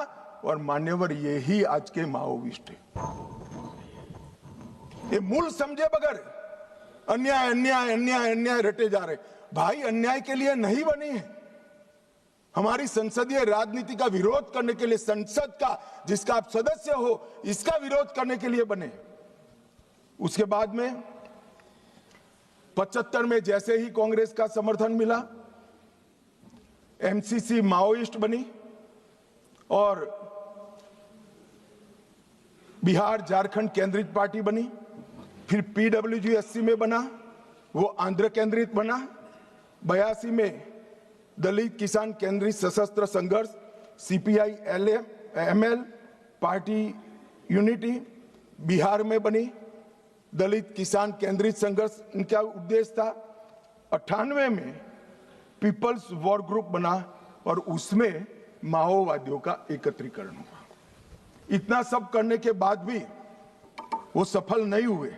और मान्यवर यही आज के माओविस्ट है। ये मूल समझे बगैर अन्याय अन्याय अन्याय अन्याय रटे जा रहे। भाई अन्याय के लिए नहीं बनी है, हमारी संसदीय राजनीति का विरोध करने के लिए, संसद का जिसका आप सदस्य हो इसका विरोध करने के लिए बने। उसके बाद में 75 में जैसे ही कांग्रेस का समर्थन मिला, एमसीसी माओइस्ट बनी और बिहार झारखंड केंद्रित पार्टी बनी। फिर पीडब्ल्यूजी 80 में बना, वो आंध्र केंद्रित बना। 82 में दलित किसान केंद्रित सशस्त्र संघर्ष CPI ML party unity Bihar में बनी। दलित किसान केंद्रित संघर्ष इनका उद्देश्य था। 98 में पीपल्स वॉर ग्रुप बना और उसमें माओवादियों का एकत्रीकरण हुआ। इतना सब करने के बाद भी वो सफल नहीं हुए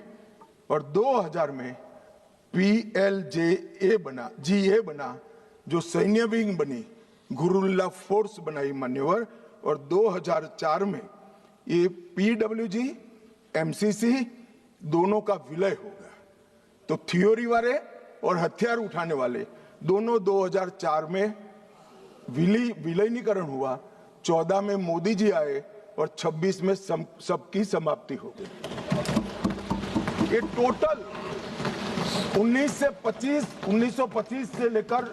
और 2000 में PLJA बना, GA बना, जो सैन्य विंग बनी, गुरुल्ला फोर्स बनाई मान्यवर। और 2004 में ये PWG MCC दोनों का विलय हो गया। तो थियोरी वाले और हथियार उठाने वाले दोनों 2004 में विलीनीकरण हुआ। 14 में मोदी जी आए और 26 में सबकी समाप्ति हो गई। ये टोटल 1925 से लेकर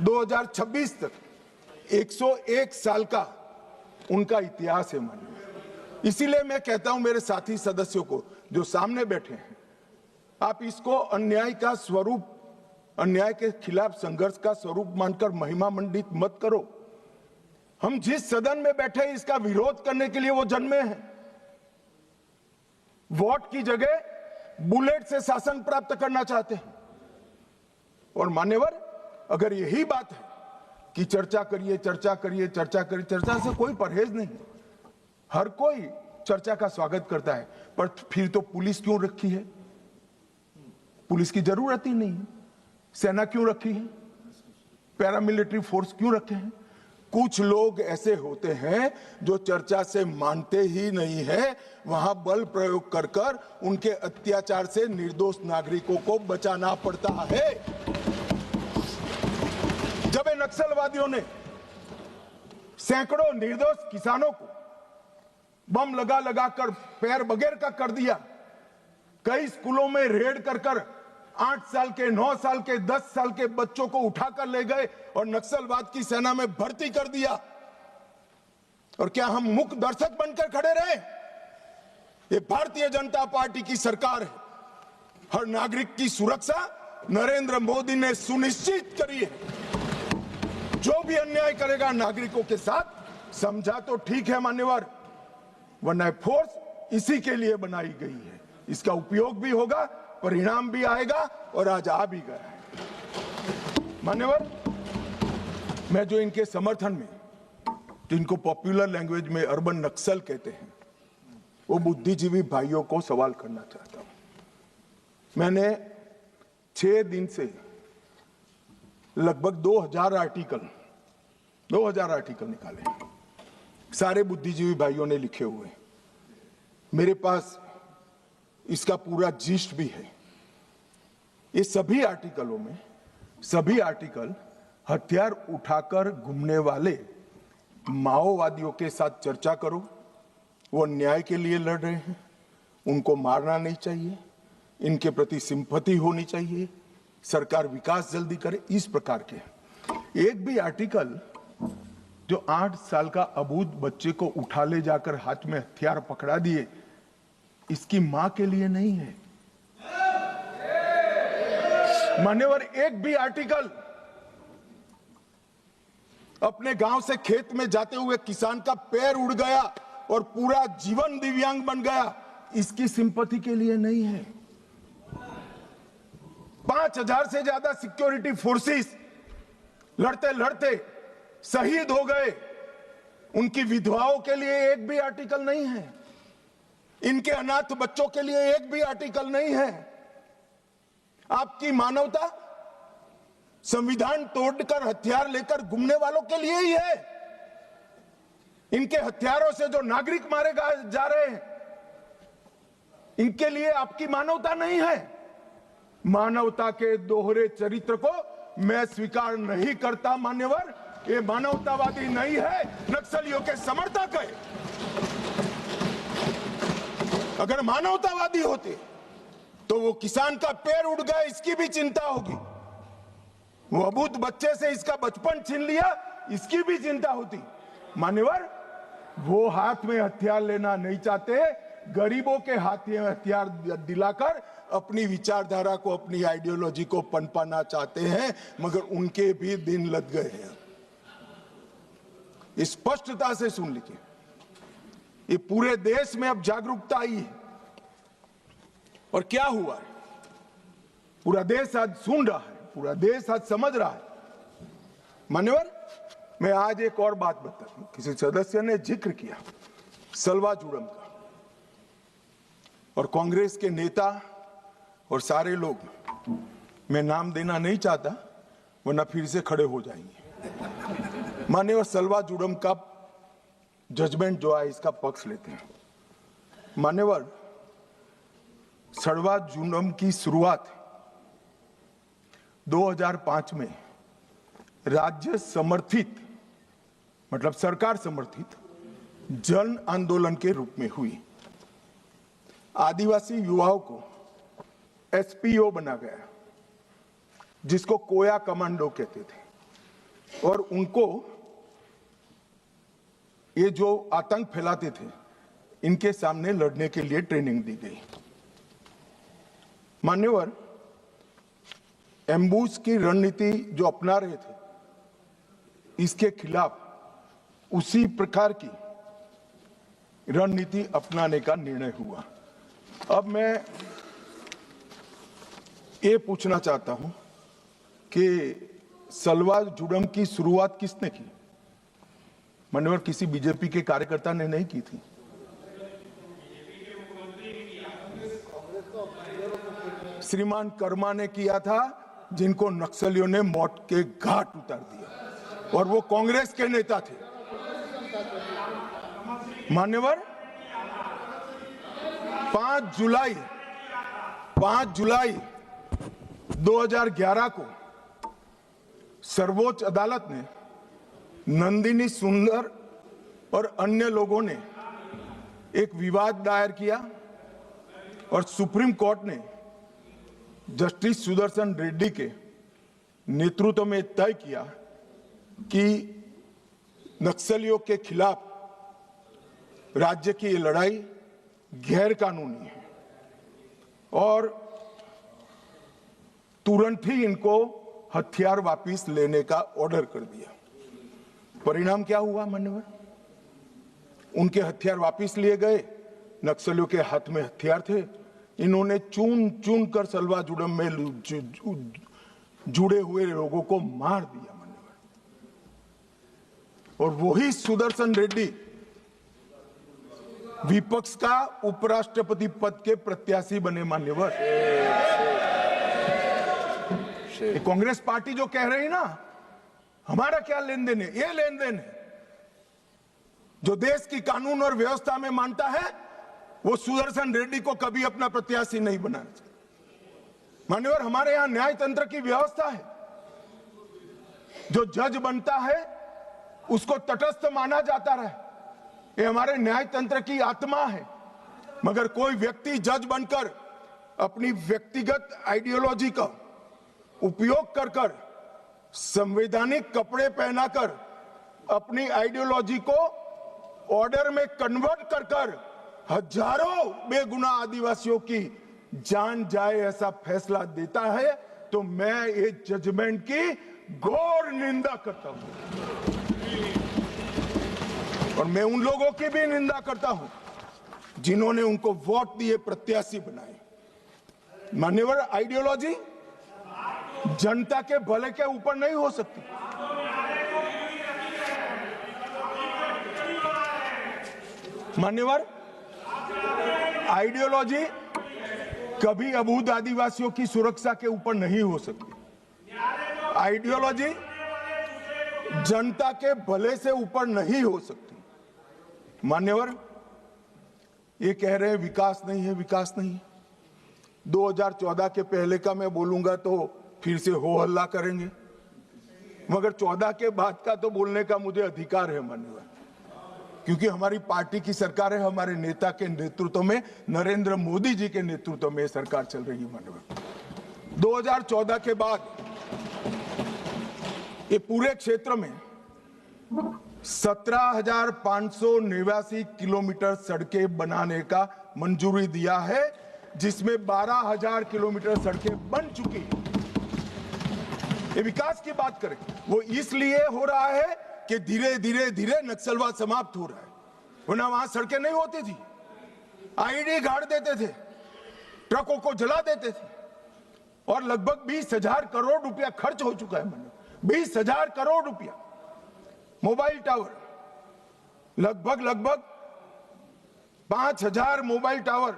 2026 तक 101 साल का उनका इतिहास है मानिए। इसीलिए मैं कहता हूं मेरे साथी सदस्यों को जो सामने बैठे हैं, आप इसको अन्याय का स्वरूप, अन्याय के खिलाफ संघर्ष का स्वरूप मानकर महिमा मंडित मत करो। हम जिस सदन में बैठे हैं इसका विरोध करने के लिए वो जन्मे हैं। वोट की जगह बुलेट से शासन प्राप्त करना चाहते हैं। और मान्यवर, अगर यही बात है कि चर्चा करिए चर्चा करिए चर्चा करिए, चर्चा से कोई परहेज नहीं है। हर कोई चर्चा का स्वागत करता है, पर फिर तो पुलिस क्यों रखी है? पुलिस की जरूरत ही नहीं है। सेना क्यों रखी है? पैरामिलिट्री फोर्स क्यों रखे हैं? कुछ लोग ऐसे होते हैं जो चर्चा से मानते ही नहीं है, वहां बल प्रयोग कर कर उनके अत्याचार से निर्दोष नागरिकों को बचाना पड़ता है। जब नक्सलवादियों ने सैकड़ों निर्दोष किसानों को बम लगा लगा कर पैर बगैर का कर दिया, कई स्कूलों में रेड कर कर 8 साल के, 9 साल के, 10 साल के बच्चों को उठाकर ले गए और नक्सलवाद की सेना में भर्ती कर दिया। और क्या हम मूक दर्शक बनकर खड़े रहे? ये भारतीय जनता पार्टी की सरकार है। हर नागरिक की सुरक्षा नरेंद्र मोदी ने सुनिश्चित करी है। जो भी अन्याय करेगा नागरिकों के साथ, समझा तो ठीक है मान्यवर, वरना फोर्स इसी के लिए बनाई गई है। इसका उपयोग भी होगा, परिणाम भी आएगा और आज आ भी गया है। मान्यवर, मैं जो इनके समर्थन में, जिनको पॉपुलर लैंग्वेज में अर्बन नक्सल कहते हैं, वो बुद्धिजीवी भाइयों को सवाल करना चाहता हूं। मैंने 6 दिन से लगभग 2000 आर्टिकल निकाले, सारे बुद्धिजीवी भाइयों ने लिखे हुए। मेरे पास इसका पूरा जिस्ट भी है। ये सभी आर्टिकलों में, सभी आर्टिकल हथियार उठाकर घूमने वाले माओवादियों के साथ चर्चा करो। वो न्याय के लिए लड़ रहे हैं, उनको मारना नहीं चाहिए, इनके प्रति सिंपैथी होनी चाहिए, सरकार विकास जल्दी करे, इस प्रकार के। एक भी आर्टिकल जो 8 साल का अबूझ बच्चे को उठा ले जाकर हाथ में हथियार पकड़ा दिए, इसकी मां के लिए नहीं है। मान्यवर, एक भी आर्टिकल अपने गांव से खेत में जाते हुए किसान का पैर उड़ गया और पूरा जीवन दिव्यांग बन गया, इसकी सिंपैथी के लिए नहीं है। 5,000 से ज्यादा सिक्योरिटी फोर्सेस लड़ते लड़ते शहीद हो गए। उनकी विधवाओं के लिए एक भी आर्टिकल नहीं है, इनके अनाथ बच्चों के लिए एक भी आर्टिकल नहीं है। आपकी मानवता संविधान तोड़कर हथियार लेकर घूमने वालों के लिए ही है। इनके हथियारों से जो नागरिक मारे जा रहे हैं, इनके लिए आपकी मानवता नहीं है। मानवता के दोहरे चरित्र को मैं स्वीकार नहीं करता मान्यवर। ये मानवतावादी नहीं है, नक्सलियों के समर्थक है। अगर मानवतावादी होते तो वो किसान का पैर उड़ गया इसकी भी चिंता होगी, वो अबूझ बच्चे से इसका बचपन छीन लिया इसकी भी चिंता होती। मान्यवर, वो हाथ में हथियार लेना नहीं चाहते, गरीबों के हाथ में हथियार दिलाकर अपनी विचारधारा को, अपनी आइडियोलॉजी को पनपाना चाहते हैं, मगर उनके भी दिन लग गए हैं। स्पष्टता से सुन लीजिए, ये पूरे देश में अब जागरूकता आई है। और क्या हुआ है, पूरा देश आज सुन रहा है, पूरा देश आज समझ रहा है। मान्यवर, मैं आज एक और बात बता दूं। किसी सदस्य ने जिक्र किया सलवा जुड़म का, और कांग्रेस के नेता और सारे लोग, मैं नाम देना नहीं चाहता वरना फिर से खड़े हो जाएंगे। मान्यवर, सलवा जुड़म का जजमेंट जो है इसका पक्ष लेते हैं। मान्यवर, सलवा जुड़म की शुरुआत 2005 में राज्य समर्थित, मतलब सरकार समर्थित जन आंदोलन के रूप में हुई। आदिवासी युवाओं को एसपीओ बना गया, जिसको कोया कमांडो कहते थे, और उनको ये जो आतंक फैलाते थे इनके सामने लड़ने के लिए ट्रेनिंग दी गई। मान्यवर, एम्बुश की रणनीति जो अपना रहे थे, इसके खिलाफ उसी प्रकार की रणनीति अपनाने का निर्णय हुआ। अब मैं ये पूछना चाहता हूं कि सलवा जुड़म की शुरुआत किसने की? मान्यवर, किसी बीजेपी के कार्यकर्ता ने नहीं की थी। श्रीमान कर्मा ने किया था, जिनको नक्सलियों ने मौत के घाट उतार दिया, और वो कांग्रेस के नेता थे। मान्यवर, 5 जुलाई 2011 को सर्वोच्च अदालत ने नंदिनी सुंदर और अन्य लोगों ने एक विवाद दायर किया, और सुप्रीम कोर्ट ने जस्टिस सुदर्शन रेड्डी के नेतृत्व में तय किया कि नक्सलियों के खिलाफ राज्य की ये लड़ाई गैर कानूनी है, और तुरंत ही इनको हथियार वापस लेने का ऑर्डर कर दिया। परिणाम क्या हुआ मान्यवर? उनके हथियार वापस लिए गए, नक्सलियों के हाथ में हथियार थे, इन्होंने चुन चुन कर सलवा जुड़म में जुड़े हुए लोगों को मार दिया मान्यवर। और वही सुदर्शन रेड्डी विपक्ष का उपराष्ट्रपति पद के प्रत्याशी बने मान्यवर। कांग्रेस पार्टी जो कह रही ना हमारा क्या लेन देन है, ये लेन देन है। जो देश की कानून और व्यवस्था में मानता है वो सुदर्शन रेड्डी को कभी अपना प्रत्याशी नहीं बनाना चाहिए। मान्यवर, हमारे यहां न्याय तंत्र की व्यवस्था है, जो जज बनता है उसको तटस्थ माना जाता रहे, ये हमारे न्याय तंत्र की आत्मा है। मगर कोई व्यक्ति जज बनकर अपनी व्यक्तिगत आइडियोलॉजी का उपयोग कर कर, संवैधानिक कपड़े पहनाकर अपनी आइडियोलॉजी को ऑर्डर में कन्वर्ट कर कर हजारों बेगुनाह आदिवासियों की जान जाए ऐसा फैसला देता है, तो मैं ये जजमेंट की घोर निंदा करता हूं। और मैं उन लोगों की भी निंदा करता हूं जिन्होंने उनको वोट दिए, प्रत्याशी बनाए। मान्यवर, आइडियोलॉजी जनता के भले के ऊपर नहीं हो सकती। मान्यवर, आइडियोलॉजी कभी अबूझ आदिवासियों की सुरक्षा के ऊपर नहीं हो सकती। आइडियोलॉजी जनता के भले से ऊपर नहीं हो सकती। मान्यवर, ये कह रहे हैं विकास नहीं है, विकास नहीं है। 2014 के पहले का मैं बोलूंगा तो फिर से हो हल्ला करेंगे, मगर 14 के बाद का तो बोलने का मुझे अधिकार है मान्यवर, क्योंकि हमारी पार्टी की सरकार है, हमारे नेता के नेतृत्व में, नरेंद्र मोदी जी के नेतृत्व में सरकार चल रही है मान्यवर। 2014 के बाद ये पूरे क्षेत्र में 17,589 किलोमीटर सड़कें बनाने का मंजूरी दिया है, जिसमें 12,000 किलोमीटर सड़कें बन चुकी हैं। ये विकास की बात करें, वो इसलिए हो रहा है कि धीरे धीरे धीरे नक्सलवाद समाप्त हो रहा है, वरना वहां सड़कें नहीं होती थी। आईडी गाड़ देते थे, ट्रकों को जला देते थे, और लगभग 20,000 करोड़ रुपया खर्च हो चुका है। 20,000 करोड़ रुपया। मोबाइल टावर, लगभग 5,000 मोबाइल टावर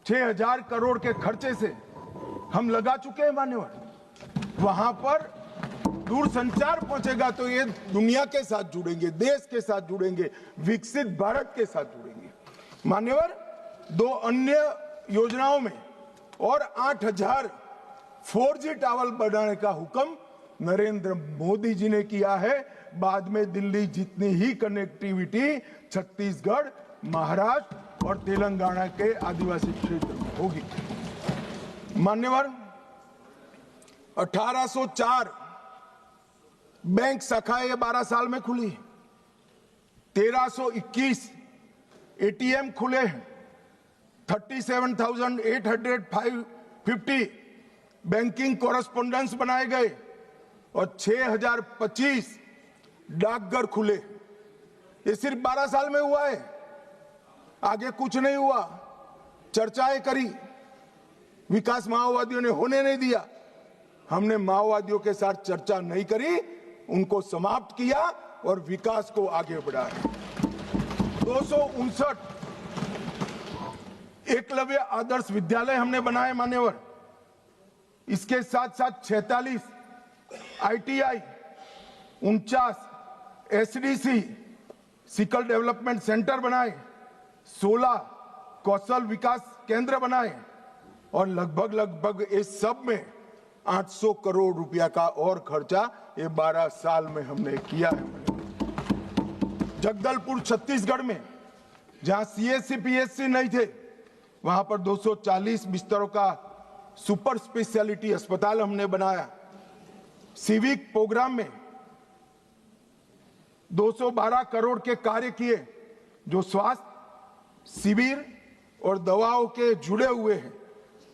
6,000 करोड़ के खर्चे से हम लगा चुके हैं मान्यवर। वहां पर दूरसंचार पहुंचेगा तो ये दुनिया के साथ जुड़ेंगे, देश के साथ जुड़ेंगे, विकसित भारत के साथ जुड़ेंगे मान्यवर। 2 अन्य योजनाओं में और 8,000 4G टावर बनाने का हुक्म नरेंद्र मोदी जी ने किया है। बाद में दिल्ली जितनी ही कनेक्टिविटी छत्तीसगढ़, महाराष्ट्र और तेलंगाना के आदिवासी क्षेत्र में होगी। मान्यवर, 1804 बैंक शाखाएं 12 साल में खुली, 1321 एटीएम खुले हैं, 37,850 बैंकिंग कॉरेस्पोंडेंस बनाए गए और 6,025 डाकघर खुले। ये सिर्फ 12 साल में हुआ है, आगे कुछ नहीं हुआ। चर्चाएं करी, विकास माओवादियों ने होने नहीं दिया। हमने माओवादियों के साथ चर्चा नहीं करी, उनको समाप्त किया और विकास को आगे बढ़ाया। 259 एकलव्य आदर्श विद्यालय हमने बनाए मान्यवर। इसके साथ साथ 46 ITI, 49 SDC sickle development centre बनाए, 16 कौशल विकास केंद्र बनाए और लगभग इस सब में 800 करोड़ रुपया का और खर्चा ये 12 साल में हमने किया है। जगदलपुर छत्तीसगढ़ में जहां CSC PSC नहीं थे, वहां पर 240 बिस्तरों का सुपर स्पेशलिटी अस्पताल हमने बनाया। सिविक प्रोग्राम में 212 करोड़ के कार्य किए, जो स्वास्थ्य शिविर और दवाओं के जुड़े हुए हैं,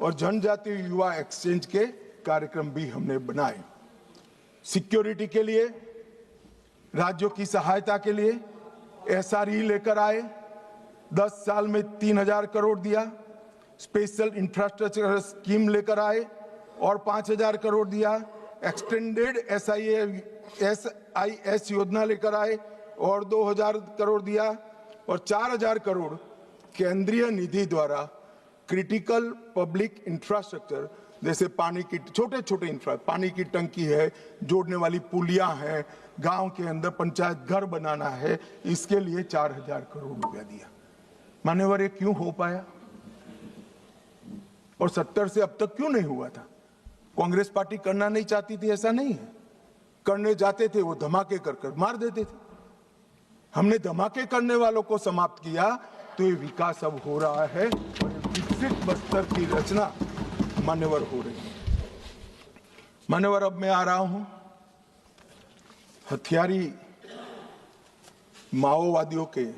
और जनजातीय युवा एक्सचेंज के कार्यक्रम भी हमने बनाए। सिक्योरिटी के लिए, राज्यों की सहायता के लिए SRE लेकर आए, 10 साल में 3,000 करोड़ दिया। स्पेशल इंफ्रास्ट्रक्चर स्कीम लेकर आए और 5,000 करोड़ दिया। एक्सटेंडेड SIS योजना लेकर आए और 2,000 करोड़ दिया, और 4,000 करोड़ केंद्रीय निधि द्वारा क्रिटिकल पब्लिक इंफ्रास्ट्रक्चर, जैसे पानी की छोटे पानी की टंकी है, जोड़ने वाली पुलियां हैं, गांव के अंदर पंचायत घर बनाना है, इसके लिए 4,000 करोड़ रुपया दिया। मान्यवर, ये क्यों हो पाया और 70 से अब तक क्यों नहीं हुआ था? कांग्रेस पार्टी करना नहीं चाहती थी, ऐसा नहीं है। करने जाते थे वो धमाके कर मार देते थे। हमने धमाके करने वालों को समाप्त किया, तो ये विकास अब हो रहा है और विकसित बस्तर की रचना मान्यवर हो रही है। मान्यवर, अब मैं आ रहा हूं हथियारी माओवादियों के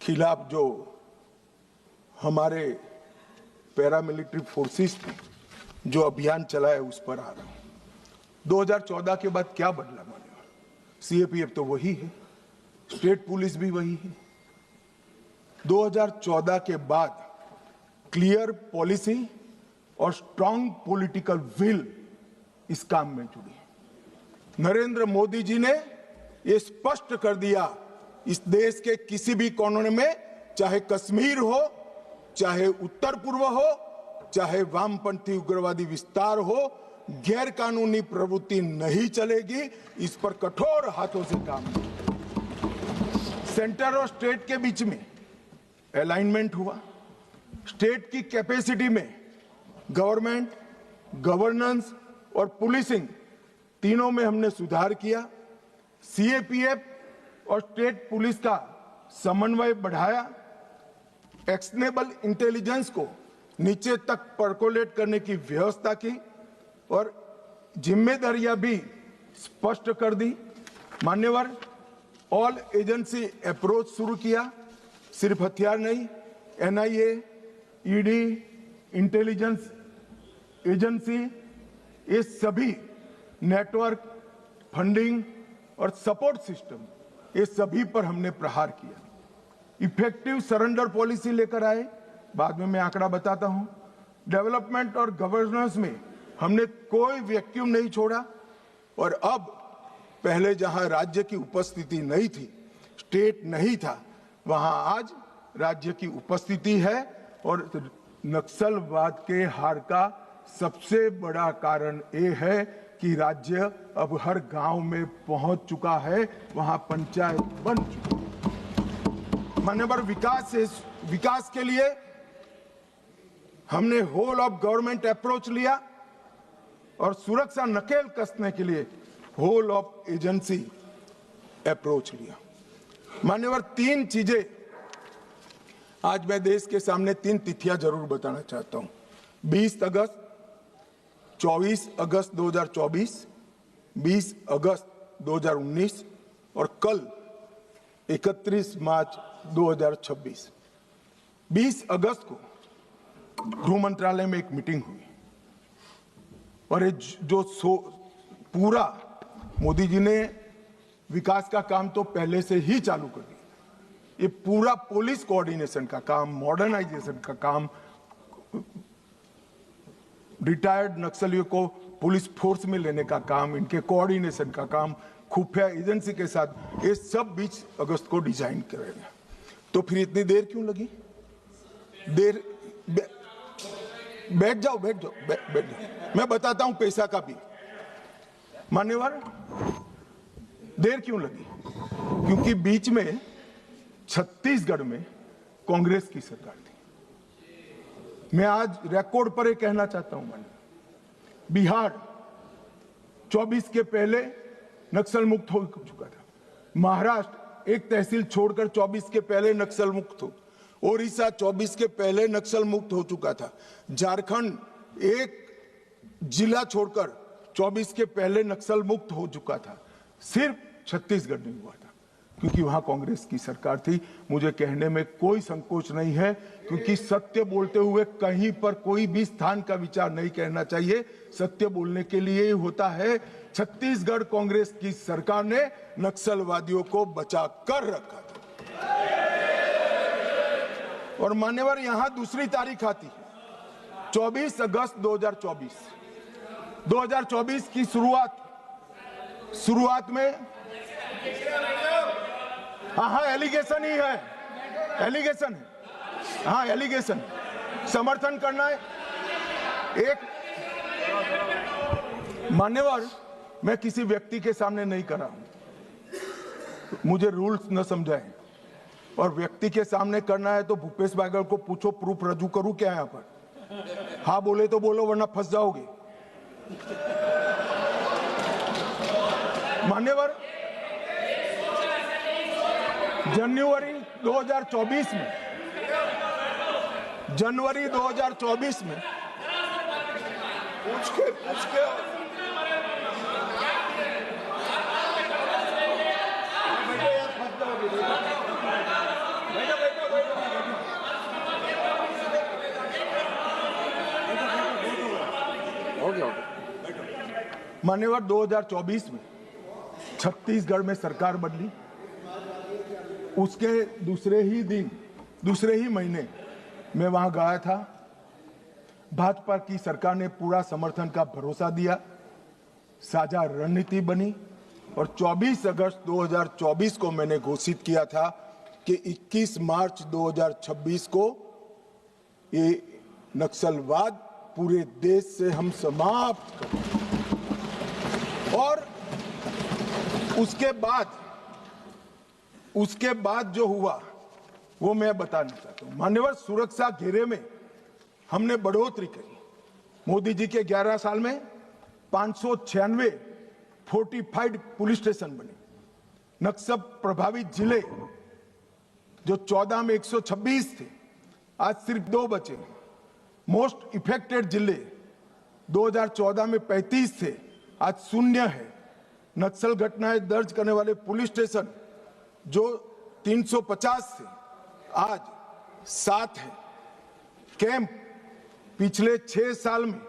खिलाफ जो हमारे पैरामिलिट्री फोर्सेस ने जो अभियान चलाया, उस पर आ रहा हूं। 2014 के बाद क्या बदला मान्यवर? CAPF तो वही है, स्टेट पुलिस भी वही है। 2014 के बाद क्लियर पॉलिसी और स्ट्रांग पॉलिटिकल विल इस काम में जुड़ी। नरेंद्र मोदी जी ने ये स्पष्ट कर दिया, इस देश के किसी भी कोने में, चाहे कश्मीर हो, चाहे उत्तर पूर्व हो, चाहे वामपंथी उग्रवादी विस्तार हो, गैर कानूनी प्रवृत्ति नहीं चलेगी। इस पर कठोर हाथों से काम सेंटर और स्टेट के बीच में अलाइनमेंट हुआ। स्टेट की कैपेसिटी में गवर्नमेंट, गवर्नेंस और पुलिसिंग तीनों में हमने सुधार किया। सीएपीएफ और स्टेट पुलिस का समन्वय बढ़ाया। एक्शनेबल इंटेलिजेंस को नीचे तक परकोलेट करने की व्यवस्था की और जिम्मेदारियां भी स्पष्ट कर दी। मान्यवर, ऑल एजेंसी अप्रोच शुरू किया। सिर्फ हथियार नहीं, एनआईए, ईडी, इंटेलिजेंस एजेंसी, ये सभी नेटवर्क, फंडिंग और सपोर्ट सिस्टम, ये सभी पर हमने प्रहार किया। इफेक्टिव सरेंडर पॉलिसी लेकर आए, बाद में मैं आंकड़ा बताता हूं। डेवलपमेंट और गवर्नेंस में हमने कोई वैक्यूम नहीं छोड़ा और अब पहले जहां राज्य की उपस्थिति नहीं थी, स्टेट नहीं था, वहां आज राज्य की उपस्थिति है। और नक्सलवाद के हार का सबसे बड़ा कारण ये है कि राज्य अब हर गांव में पहुंच चुका है, वहां पंचायत बन चुकी है। मान्यवर, विकास के लिए हमने होल ऑफ गवर्नमेंट अप्रोच लिया और सुरक्षा नकेल कसने के लिए होल ऑफ एजेंसी अप्रोच लिया। मान्यवर, तीन चीजें आज मैं देश के सामने, तीन तिथियां जरूर बताना चाहता हूं। 20 अगस्त, 24 अगस्त 2024, 20 अगस्त 2019 और कल 31 मार्च 2026। 20 अगस्त को गृह मंत्रालय में एक मीटिंग हुई और ये जो पूरा मोदी जी ने विकास का काम तो पहले से ही चालू कर दिया। ये पूरा पुलिस कोऑर्डिनेशन का काम, मॉडर्नाइजेशन का काम, रिटायर्ड नक्सलियों को पुलिस फोर्स में लेने का काम, इनके कोऑर्डिनेशन का काम, खुफिया एजेंसी के साथ, ये सब 20 अगस्त को डिजाइन करेंगे। तो फिर इतनी देर क्यों लगी? बैठ जाओ। मैं बताता हूं पैसा का भी। मान्यवर, देर क्यों लगी? क्योंकि बीच में छत्तीसगढ़ में कांग्रेस की सरकार थी। मैं आज रिकॉर्ड पर ये कहना चाहता हूं, बिहार 24 के पहले नक्सल मुक्त हो चुका था। महाराष्ट्र एक तहसील छोड़कर 24 के पहले नक्सल मुक्त हो। ओडिशा 24 के पहले नक्सल मुक्त हो चुका था। झारखंड एक जिला छोड़कर 24 के पहले नक्सल मुक्त हो चुका था। सिर्फ छत्तीसगढ़ नहीं हुआ था क्योंकि वहां कांग्रेस की सरकार थी। मुझे कहने में कोई संकोच नहीं है, क्योंकि सत्य बोलते हुए कहीं पर कोई भी स्थान का विचार नहीं कहना चाहिए। सत्य बोलने के लिए ही होता है। छत्तीसगढ़ कांग्रेस की सरकार ने नक्सलवादियों को बचा कर रखा था। और मान्यवर, यहां दूसरी तारीख आती है 24 अगस्त 2024। 2024 की शुरुआत में हाँ, एलिगेशन ही है, एलिगेशन है। हाँ, एलिगेशन, समर्थन करना है। एक मान्यवर, मैं किसी व्यक्ति के सामने नहीं कर रहा हूं, मुझे रूल्स न समझाएं। और व्यक्ति के सामने करना है तो भूपेश बागल को पूछो, प्रूफ रजू करूं क्या यहां पर? हाँ बोले तो बोलो, वरना फंस जाओगे। मान्यवर, जनवरी 2024 में पूछ के मान्यवर, 2024 में छत्तीसगढ़ में सरकार बदली। उसके दूसरे ही महीने मैं वहां गया था। भाजपा की सरकार ने पूरा समर्थन का भरोसा दिया साझा रणनीति बनी और 24 अगस्त 2024 को मैंने घोषित किया था कि 21 मार्च 2026 को ये नक्सलवाद पूरे देश से हम समाप्त करें। और उसके बाद जो हुआ वो मैं बताना चाहता हूं। मान्यवर, सुरक्षा घेरे में हमने बढ़ोतरी करी। मोदी जी के 11 साल में 596 फोर्टिफाइड पुलिस स्टेशन बने। नक्सल प्रभावित जिले जो 14 में 126 थे, आज सिर्फ 2 बचे। मोस्ट इफेक्टेड जिले 2014 में 35 थे, आज 0 है। नक्सल घटनाएं दर्ज करने वाले पुलिस स्टेशन जो 350 थे, आज 7 है। कैंप पिछले 6 साल में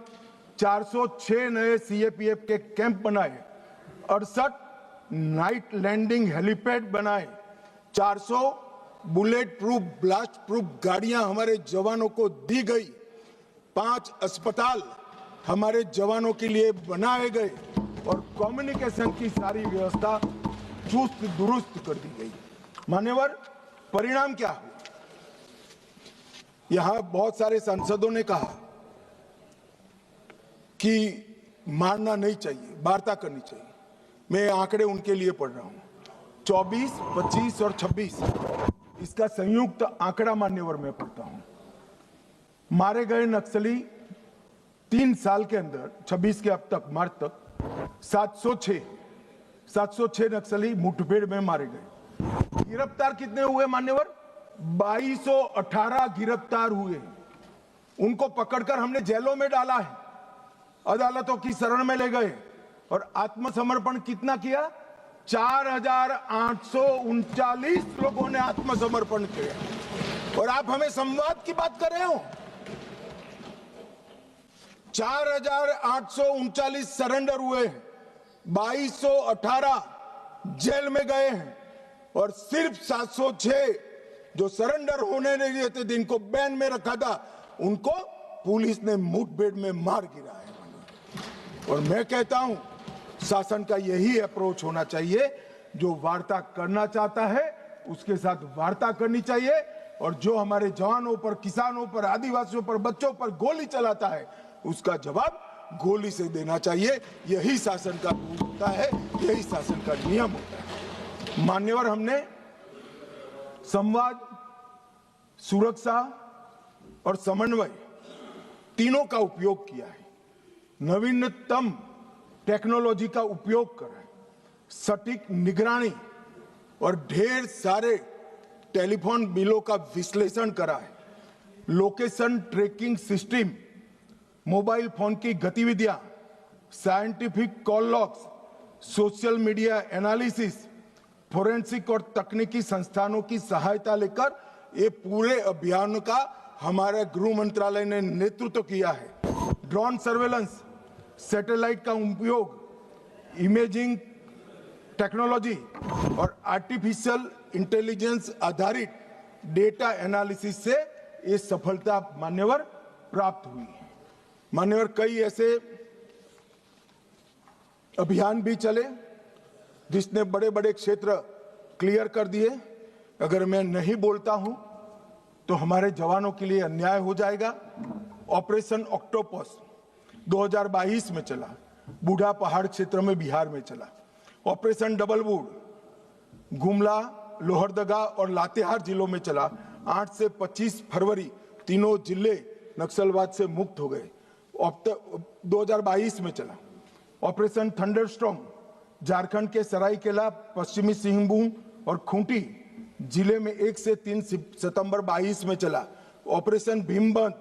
406 नए सीएपीएफ के कैंप बनाए, 68 नाइट लैंडिंग हेलीपैड बनाए, 400 बुलेट प्रूफ ब्लास्ट प्रूफ गाड़ियां हमारे जवानों को दी गई, 5 अस्पताल हमारे जवानों के लिए बनाए गए और कम्युनिकेशन की सारी व्यवस्था चुस्त दुरुस्त कर दी गई। मान्यवर, परिणाम क्या हुआ? यहां बहुत सारे सांसदों ने कहा कि मारना नहीं चाहिए, वार्ता करनी चाहिए। मैं आंकड़े उनके लिए पढ़ रहा हूं। 24, 25 और 26 इसका संयुक्त आंकड़ा मान्यवर में पढ़ता हूं। मारे गए नक्सली 3 साल के अंदर 26 के अब तक मार्च तक 706 नक्सली मुठभेड़ में मारे गए। गिरफ्तार कितने हुए मान्यवर? 2218 गिरफ्तार हुए। उनको पकड़कर हमने जेलों में डाला है, अदालतों की शरण में ले गए और आत्मसमर्पण कितना किया? 4839 लोगों ने आत्मसमर्पण किया। और आप हमें संवाद की बात कर रहे हो? 4839 सरेंडर हुए, 2218 जेल में गए हैं और सिर्फ 706 जो सरेंडर होने नहीं देते थे, इनको बैन में रखा था, उनको पुलिस ने मुठभेड़ में मार गिराया। और मैं कहता हूं शासन का यही अप्रोच होना चाहिए। जो वार्ता करना चाहता है उसके साथ वार्ता करनी चाहिए और जो हमारे जवानों पर, किसानों पर, आदिवासियों पर, बच्चों पर गोली चलाता है उसका जवाब गोली से देना चाहिए। यही शासन का रूल होता है, यही शासन का नियम होता है। मान्यवर, हमने संवाद, सुरक्षा और समन्वय तीनों का उपयोग किया है। नवीनतम टेक्नोलॉजी का उपयोग कर रहे हैं, सटीक निगरानी और ढेर सारे टेलीफोन बिलों का विश्लेषण करा है। Location tracking system, mobile phone की गतिविधियां, scientific call logs, social media analysis, forensic और तकनीकी संस्थानों की सहायता लेकर ये पूरे अभियान का हमारे गृह मंत्रालय ने नेतृत्व किया है। ड्रोन सर्वेलेंस, सैटेलाइट का उपयोग, इमेजिंग टेक्नोलॉजी और आर्टिफिशियल इंटेलिजेंस आधारित डेटा एनालिसिस से ये सफलता मान्यवर प्राप्त हुई है। मान्यवर, कई ऐसे अभियान भी चले जिसने बड़े बड़े क्षेत्र क्लियर कर दिए। अगर मैं नहीं बोलता हूं तो हमारे जवानों के लिए अन्याय हो जाएगा। ऑपरेशन ऑक्टोपस 2022 में चला, बूढ़ा पहाड़ क्षेत्र में बिहार में चला। Operation double would Gumla, Lohardaga और लातेहार जिलों में चला। 8 से 25 फरवरी तीनों जिले नक्सलवाद से मुक्त हो गए। 2022 में चला। ऑपरेशन थंडरस्टॉर्म झारखंड के सरायकेला, पश्चिमी सिंहभूम और खूंटी जिले में 1 से 3 सितंबर 22 में चला। ऑपरेशन भीमबंद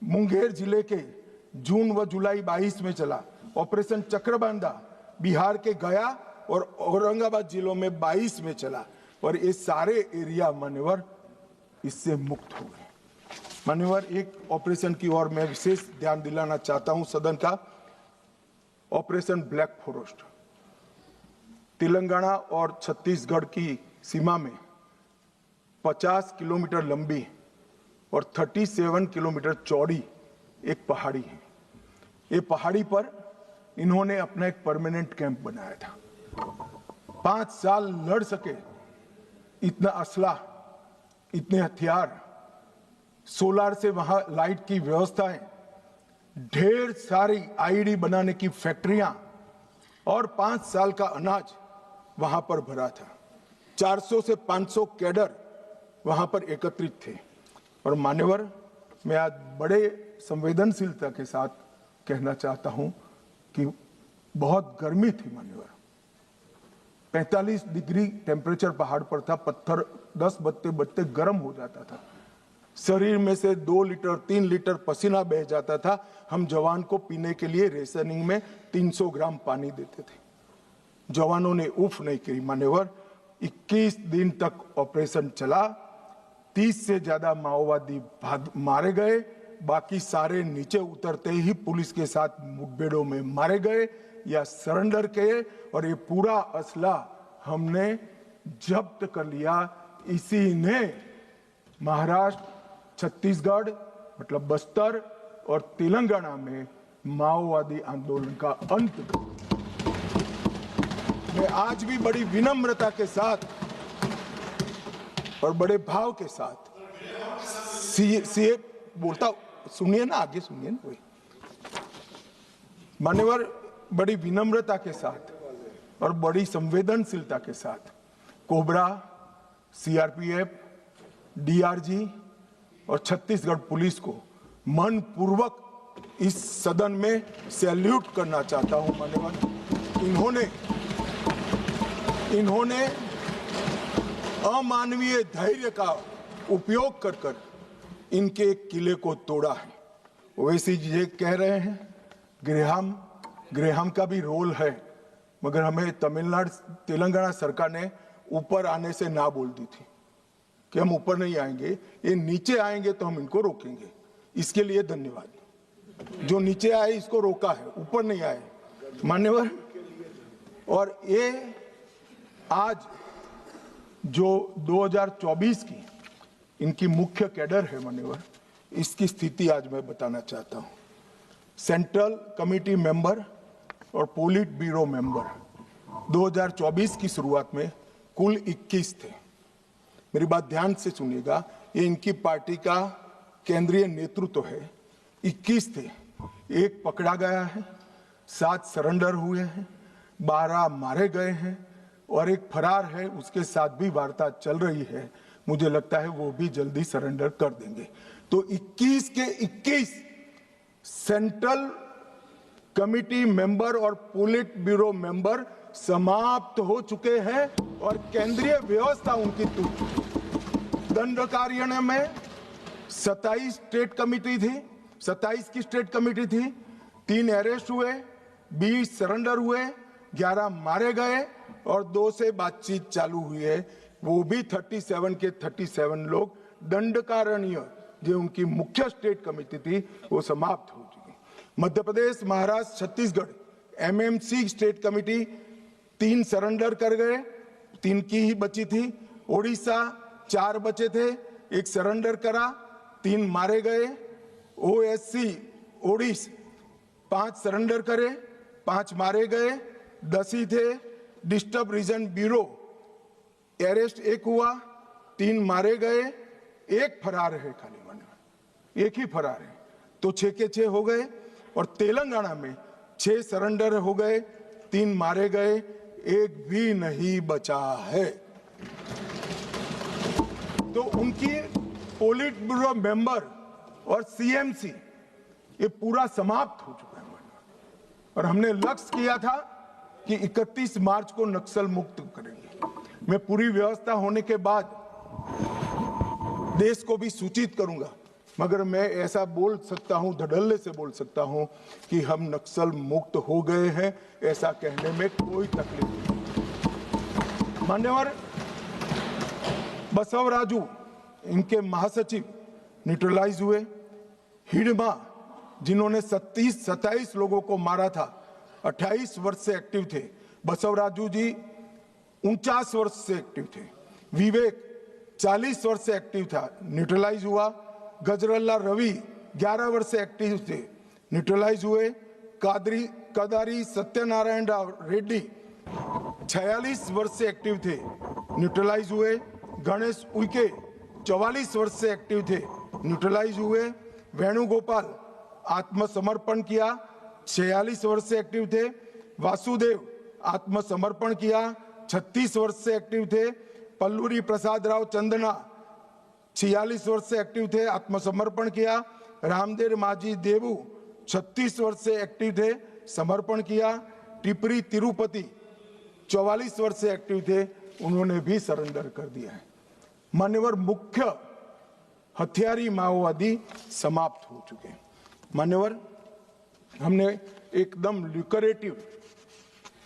मुंगेर जिले के जून व जुलाई 22 में चला। ऑपरेशन चक्रबांधा बिहार के गया और औरंगाबाद जिलों में 22 में चला और ये सारे एरिया मान्यवर इससे मुक्त हो गए। मान्यवर, एक ऑपरेशन की ओर मैं विशेष ध्यान दिलाना चाहता हूं सदन का। ऑपरेशन ब्लैक फॉरेस्ट तेलंगाना और छत्तीसगढ़ की सीमा में 50 किलोमीटर लंबी और 37 किलोमीटर चौड़ी एक पहाड़ी है। ये पहाड़ी पर इन्होंने अपना एक परमानेंट कैंप बनाया था। 5 साल लड़ सके, इतना असला, इतने हथियार, सोलार से वहां लाइट की व्यवस्थाएं, ढेर सारी आईडी बनाने की फैक्ट्रियां और 5 साल का अनाज वहां पर भरा था। 400 से 500 कैडर वहां पर एकत्रित थे। और मान्यवर, मैं आज बड़े संवेदनशीलता के साथ कहना चाहता हूं कि बहुत गर्मी थी मान्यवर। 45 डिग्री टेम्परेचर पहाड़ पर था, पत्थर 10 बजते बजते गर्म हो जाता था, शरीर में से 2 लीटर 3 लीटर पसीना बह जाता था। हम जवान को पीने के लिए रेशनिंग में 300 ग्राम पानी देते थे। जवानों ने उफ नहीं करी मान्यवर। 21 दिन तक ऑपरेशन चला, 30 से ज्यादा माओवादी मारे गए, बाकी सारे नीचे उतरते ही पुलिस के साथ मुठभेड़ों में मारे गए या सरेंडर किए। और ये पूरा असला हमने जब्त कर लिया। इसी ने महाराष्ट्र, छत्तीसगढ़ मतलब बस्तर और तेलंगाना में माओवादी आंदोलन का अंत किया। मैं आज भी बड़ी विनम्रता के साथ और बड़े भाव के साथ सीए बोलता, सुनिए ना, आगे सुनिए ना। वही मान्यवर, बड़ी विनम्रता के साथ और बड़ी संवेदनशीलता के साथ कोबरा, सीआरपीएफ, डीआरजी और छत्तीसगढ़ पुलिस को मन पूर्वक इस सदन में सैल्यूट करना चाहता हूं मान्यवर। इन्होंने अमानवीय धैर्य का उपयोग कर इनके किले को तोड़ा है। वैसे ये कह रहे हैं ग्रेहाम का भी रोल है, मगर हमें तेलंगाना सरकार ने ऊपर आने से ना बोल दी थी कि हम ऊपर नहीं आएंगे, ये नीचे आएंगे तो हम इनको रोकेंगे। इसके लिए धन्यवाद। जो नीचे आए इसको रोका है, ऊपर नहीं आए मान्यवर। और ये आज जो 2024 की इनकी मुख्य कैडर है मान्यवर, इसकी स्थिति आज मैं बताना चाहता हूं। सेंट्रल कमेटी मेंबर और पोलिट ब्यूरो मेंबर 2024 की शुरुआत में कुल 21 थे। मेरी बात ध्यान से सुनिएगा, ये इनकी पार्टी का केंद्रीय नेतृत्व है। 21 थे, 1 पकड़ा गया है, 7 सरेंडर हुए हैं, 12 मारे गए हैं और 1 फरार है। उसके साथ भी वार्ता चल रही है, मुझे लगता है वो भी जल्दी सरेंडर कर देंगे। तो 21 के 21 सेंट्रल कमिटी मेंबर और पोलिट ब्यूरो मेंबर समाप्त हो चुके हैं और केंद्रीय व्यवस्था उनकी टूट चुकी। दंडकार्यालय में 27 स्टेट कमिटी थी, 27 की स्टेट कमिटी थी, 3 अरेस्ट हुए, 20 सरेंडर हुए, 11 मारे गए और 2 से बातचीत चालू हुई है। वो भी 37 के 37 लोग दंडकारण्य जो उनकी मुख्य स्टेट कमेटी थी वो समाप्त हो चुकी। Madhya Pradesh, Maharashtra, Chhattisgarh MMC state committee 3 surrender कर गए, 3 की ही बची थी। ओडिशा 4 बचे थे, 1 सरेंडर करा, 3 मारे गए। ओएससी ओडिशा 5 सरेंडर करे, 5 मारे गए, 10 ही थे। डिस्टर्ब रीजन ब्यूरो अरेस्ट 1 हुआ, 3 मारे गए, 1 फरार है, खाली मन 1 ही फरार है, तो 6 के 6 हो गए। और तेलंगाना में 6 सरेंडर हो गए, 3 मारे गए, 1 भी नहीं बचा है। तो उनकी पोलिट ब्यूरो मेंबर और सीएमसी ये पूरा समाप्त हो चुका है। और हमने लक्ष्य किया था कि 31 मार्च को नक्सल मुक्त करेंगे। मैं पूरी व्यवस्था होने के बाद देश को भी सूचित करूंगा, मगर मैं ऐसा बोल सकता हूं, धड़ल्ले से बोल सकता हूं कि हम नक्सल मुक्त हो गए हैं, ऐसा कहने में कोई तकलीफ नहीं। मान्यवर बसवराजू इनके महासचिव न्यूट्रलाइज हुए। हिडमा जिन्होंने 27 लोगों को मारा था, 28 वर्ष से एक्टिव थे। बसवराजू जी 49 वर्ष से एक्टिव थे। विवेक 40 वर्ष से एक्टिव था, न्यूट्रलाइज हुआ। गजरल्ला रवि 11 वर्ष से एक्टिव थे, न्यूट्रलाइज हुए। कदारी सत्यनारायण रेड्डी 46 वर्ष से एक्टिव थे, न्यूट्रलाइज हुए। गणेश उइके 44 वर्ष से एक्टिव थे, न्यूट्रलाइज हुए। वेणुगोपाल आत्मसमर्पण किया, 46 वर्ष से एक्टिव थे। वासुदेव आत्मसमर्पण किया, 36 वर्ष से एक्टिव थे। पल्लूरी प्रसाद राव चंदना 46 वर्ष से एक्टिव थे, आत्मसमर्पण किया। रामदेव माझी देवू 36 वर्ष से एक्टिव थे, समर्पण किया। टिपरी तिरुपति 44 वर्ष से एक्टिव थे, उन्होंने भी सरेंडर कर दिया है। मान्यवर, मुख्य हथियारी माओवादी समाप्त हो चुके हैं। मान्यवर, हमने एकदम ल्यूक्रेटिव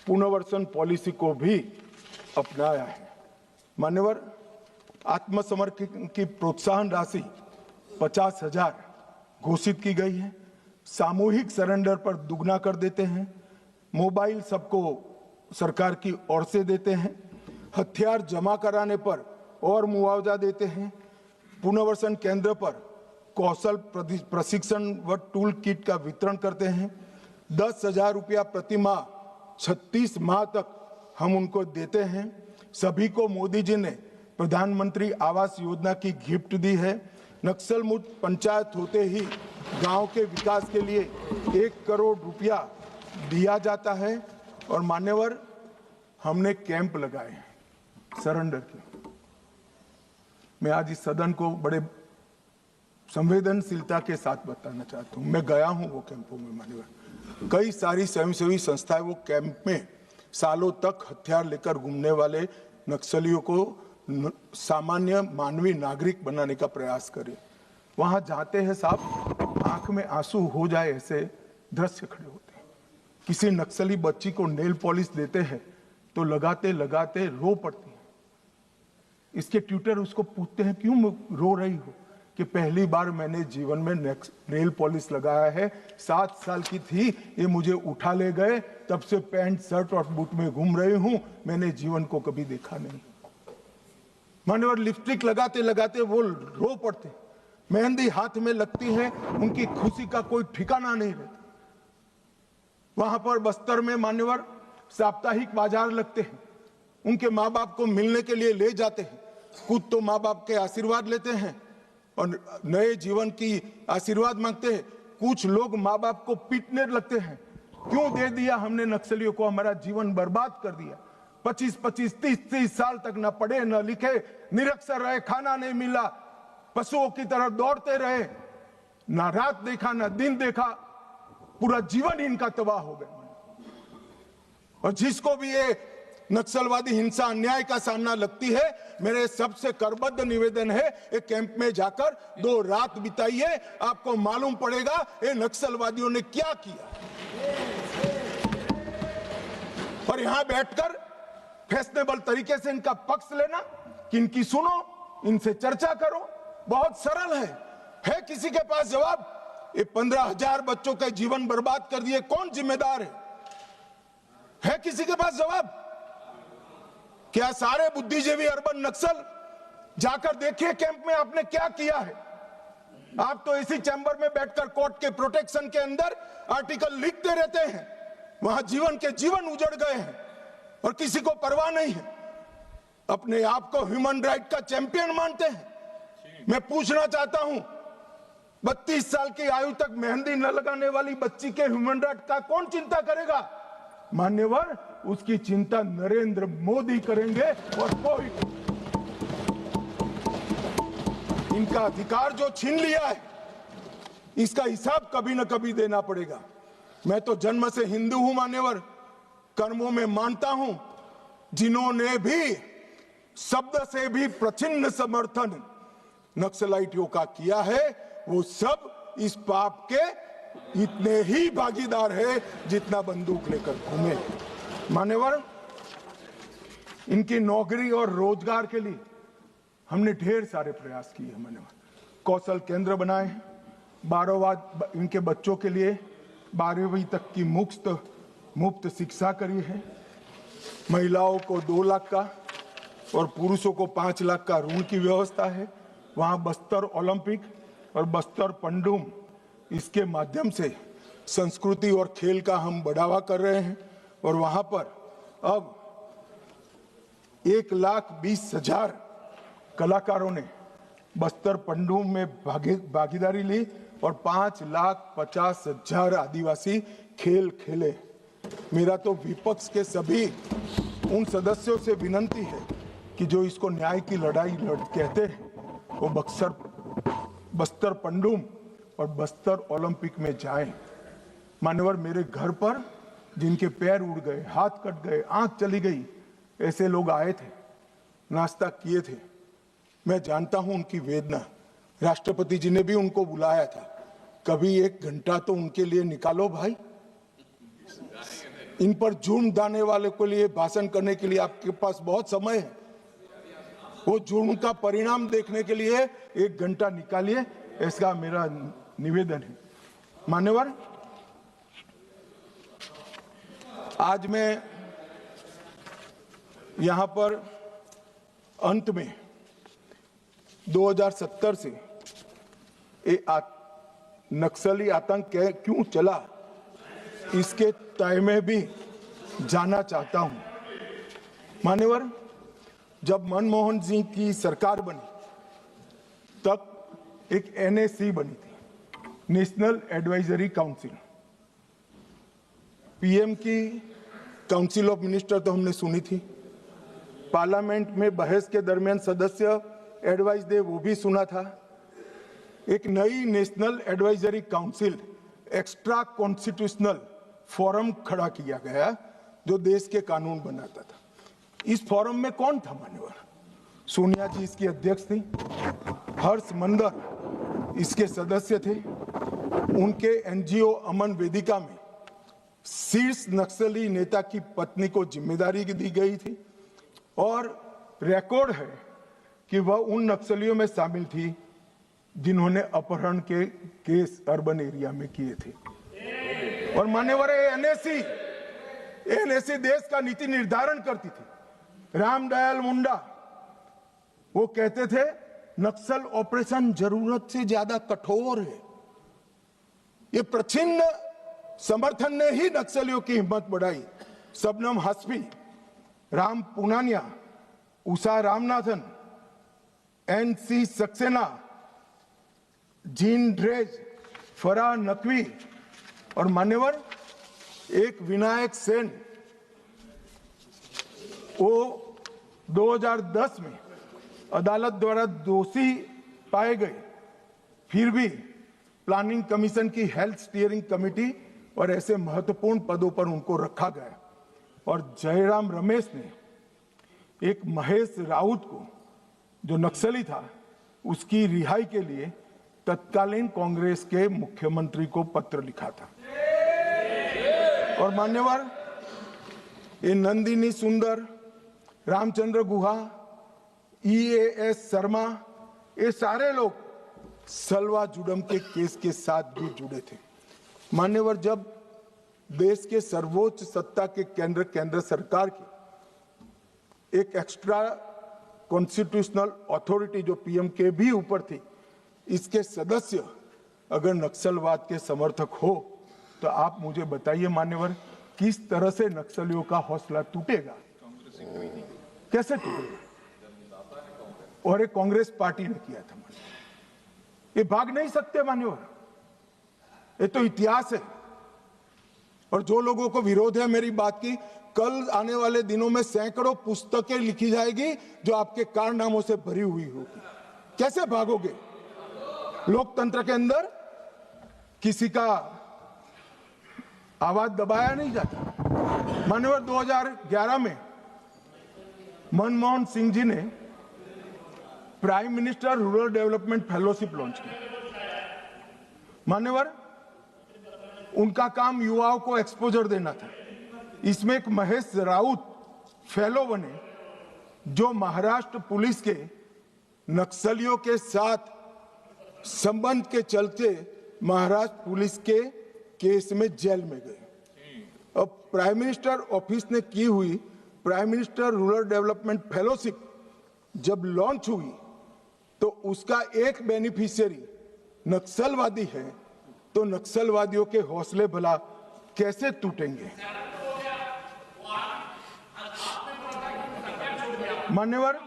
पुनर्वसन पॉलिसी को भी अपनाया है। मान्यवर, आत्मसमर्पण की प्रोत्साहन राशि 50,000 घोषित की गई है। सामूहिक सरेंडर पर दुगना कर देते हैं। मोबाइल सबको सरकार की ओर से देते हैं। हथियार जमा कराने पर और मुआवजा देते हैं। पुनर्वसन केंद्र पर कौशल प्रशिक्षण व टूल किट का वितरण करते हैं। 10,000 रुपया प्रति माह 36 माह तक हम उनको देते हैं। सभी को मोदी जी ने प्रधानमंत्री आवास योजना की गिफ्ट दी है। नक्सल मुक्त पंचायत होते ही गांव के विकास के लिए 1 करोड़ रुपया दिया जाता है। और मान्यवर, हमने कैंप लगाए हैं सरेंडर के। मैं आज इस सदन को बड़े संवेदनशीलता के साथ बताना चाहता हूं, मैं गया हूं वो कैंपों में। मान्यवर, कई सारी स्वयंसेवी संस्थाएं वो कैंप में सालों तक हथियार लेकर घूमने वाले नक्सलियों को सामान्य मानवीय नागरिक बनाने का प्रयास करें। वहां जाते हैं साहब, आंख में आंसू हो जाए ऐसे दृश्य खड़े होते हैं। किसी नक्सली बच्ची को नेल पॉलिश देते हैं तो लगाते लगाते रो पड़ती है। इसके ट्यूटर उसको पूछते हैं, क्यों रो रही हो? कि पहली बार मैंने जीवन में नेल पॉलिश लगाया है, 7 साल की थी, ये मुझे उठा ले गए, तब से पैंट शर्ट और बूट में घूम रही हूं, मैंने जीवन को कभी देखा नहीं। मान्यवर, लिपस्टिक लगाते लगाते वो रो पड़ते। मेहंदी हाथ में लगती है, उनकी खुशी का कोई ठिकाना नहीं रहता। वहां पर बस्तर में मान्यवर साप्ताहिक बाजार लगते हैं, उनके माँ बाप को मिलने के लिए ले जाते हैं। खुद तो माँ बाप के आशीर्वाद लेते हैं और नए जीवन की आशीर्वाद मांगते हैं। कुछ लोग माँ बाप को पीटने लगते हैं, क्यों दे दिया हमने नक्सलियों को, हमारा जीवन बर्बाद कर दिया। 25-25, 30-30 साल तक न पढ़े न लिखे, निरक्षर रहे, खाना नहीं मिला, पशुओं की तरह दौड़ते रहे, ना रात देखा ना दिन देखा, पूरा जीवन ही इनका तबाह हो गया। और जिसको भी ये नक्सलवादी हिंसा अन्याय का सामना लगती है, मेरे सबसे करबद्ध निवेदन है, एक कैंप में जाकर 2 रात बिताइए, आपको मालूम पड़ेगा ये नक्सलवादियों ने क्या किया। और यहां बैठकर फैशनेबल तरीके से इनका पक्ष लेना, कि इनकी सुनो, इनसे चर्चा करो, बहुत सरल है किसी के पास जवाब? ये 15,000 बच्चों का जीवन बर्बाद कर दिए, कौन जिम्मेदार है किसी के पास जवाब? क्या सारे बुद्धिजीवी अर्बन नक्सल जाकर देखिए कैंप में आपने क्या किया है। आप तो इसी चैम्बर में बैठकर कोर्ट के प्रोटेक्शन के अंदर आर्टिकल लिखते रहते हैं, वहां जीवन के जीवन उजड़ गए हैं और किसी को परवाह नहीं है। अपने आप को ह्यूमन राइट का चैंपियन मानते हैं। मैं पूछना चाहता हूं, 32 साल की आयु तक मेहंदी न लगाने वाली बच्ची के ह्यूमन राइट का कौन चिंता करेगा? मान्यवर, उसकी चिंता नरेंद्र मोदी करेंगे और कोई। इनका अधिकार जो छीन लिया है, इसका हिसाब कभी न कभी देना पड़ेगा। मैं तो जन्म से हिंदू हूं मान्यवर, कर्मों में मानता हूं। जिन्होंने भी शब्द से भी प्रचिन्न समर्थन नक्सलाइटियों का किया है, वो सब इस पाप के इतने ही भागीदार है जितना बंदूक लेकर घूमे। मान्यवर, इनकी नौकरी और रोजगार के लिए हमने ढेर सारे प्रयास किए। मान्यवर, कौशल केंद्र बनाए हैं, 12वां इनके बच्चों के लिए 12वीं तक की मुफ्त शिक्षा करी है। महिलाओं को 2 लाख का और पुरुषों को 5 लाख का ऋण की व्यवस्था है। वहां बस्तर ओलंपिक और बस्तर पंडुम, इसके माध्यम से संस्कृति और खेल का हम बढ़ावा कर रहे हैं और वहां पर अब 1,20,000 कलाकारों ने बस्तर पंडुम में भागीदारी ली और 5,50,000 आदिवासी खेल खेले। मेरा तो विपक्ष के सभी उन सदस्यों से विनती है कि जो इसको न्याय की लड़ाई कहते हैं वो बस्तर पंडुम और बस्तर ओलंपिक में जाएं। मान्यवर, मेरे घर पर जिनके पैर उड़ गए, हाथ कट गए, आंख चली गई, ऐसे लोग आए थे, नाश्ता किए थे। मैं जानता हूं उनकी वेदना। राष्ट्रपति जी ने भी उनको बुलाया था। कभी 1 घंटा तो उनके लिए निकालो भाई। इन पर जुर्म डालने वाले को लिए भाषण करने के लिए आपके पास बहुत समय है। वो जुर्म का परिणाम देखने के लिए 1 घंटा निकालिए, ऐसा मेरा निवेदन है। मान्यवर, आज मैं यहां पर अंत में 2070 से नक्सली आतंक क्यों चला इसके तय में भी जाना चाहता हूं। मान्यवर, जब मनमोहन सिंह की सरकार बनी तब एक NAC बनी थी, नेशनल एडवाइजरी काउंसिल। PM की काउंसिल ऑफ मिनिस्टर तो हमने सुनी थी, पार्लियामेंट में बहस के दरमियान सदस्य एडवाइस दे वो भी सुना था। एक नई national advisory council, extra constitutional forum खड़ा किया गया जो देश के कानून बनाता था। इस फोरम में कौन था मान्यवर? सोनिया जी इसकी अध्यक्ष थी, हर्ष मंदर इसके सदस्य थे। उनके NGO अमन वेदिका में शीर्ष नक्सली नेता की पत्नी को जिम्मेदारी दी गई थी और रिकॉर्ड है कि वह उन नक्सलियों में शामिल थी जिन्होंने अपहरण के केस अर्बन एरिया में किए थे। और मान्यवर, NAC देश का नीति निर्धारण करती थी। रामदयाल मुंडा वो कहते थे नक्सल ऑपरेशन जरूरत से ज्यादा कठोर है। ये प्रच्छिन्न समर्थन ने ही नक्सलियों की हिम्मत बढ़ाई। Shabnam Hashmi, Ram Punaniya, Usha Ramanathan, NC Saxena, Jean Dreze, Farah Naqvi और मान्यवर एक विनायक सेन, वो 2010 में अदालत द्वारा दोषी पाए गए, फिर भी प्लानिंग कमीशन की हेल्थ स्टीयरिंग कमेटी और ऐसे महत्वपूर्ण पदों पर उनको रखा गया। और जयराम रमेश ने एक महेश राउत को, जो नक्सली था, उसकी रिहाई के लिए तत्कालीन कांग्रेस के मुख्यमंत्री को पत्र लिखा था। और मान्यवर, ये नंदिनी सुंदर, रामचंद्र गुहा, EAS शर्मा, ये सारे लोग सलवा जुडम के केस के साथ भी जुड़े थे। मान्यवर, जब देश के सर्वोच्च सत्ता के केंद्र सरकार की एक एक्स्ट्रा कॉन्स्टिट्यूशनल अथॉरिटी जो PM के भी ऊपर थी, इसके सदस्य अगर नक्सलवाद के समर्थक हो तो आप मुझे बताइए मान्यवर, किस तरह से नक्सलियों का हौसला टूटेगा? कैसे टूटेगा? और एक कांग्रेस पार्टी ने किया था। ये भाग नहीं सकते मान्यवर, ये तो इतिहास है। और जो लोगों को विरोध है मेरी बात की, कल आने वाले दिनों में सैकड़ों पुस्तकें लिखी जाएगी जो आपके कारनामों से भरी हुई होगी। कैसे भागोगे? लोकतंत्र के अंदर किसी का आवाज दबाया नहीं जाता। मान्यवर, 2011 में मनमोहन सिंह जी ने prime minister rural development fellowship launch की। मान्यवर, उनका काम युवाओं को एक्सपोजर देना था। इसमें एक महेश राउत फेलो बने, जो महाराष्ट्र पुलिस के नक्सलियों के साथ संबंध के चलते महाराष्ट्र पुलिस के केस में जेल में गए। अब प्राइम मिनिस्टर ऑफिस ने की हुई prime minister rural development fellowship जब लॉन्च हुई तो उसका एक बेनिफिशियरी नक्सलवादी है तो नक्सलवादियों के हौसले भला कैसे टूटेंगे। मान्यवर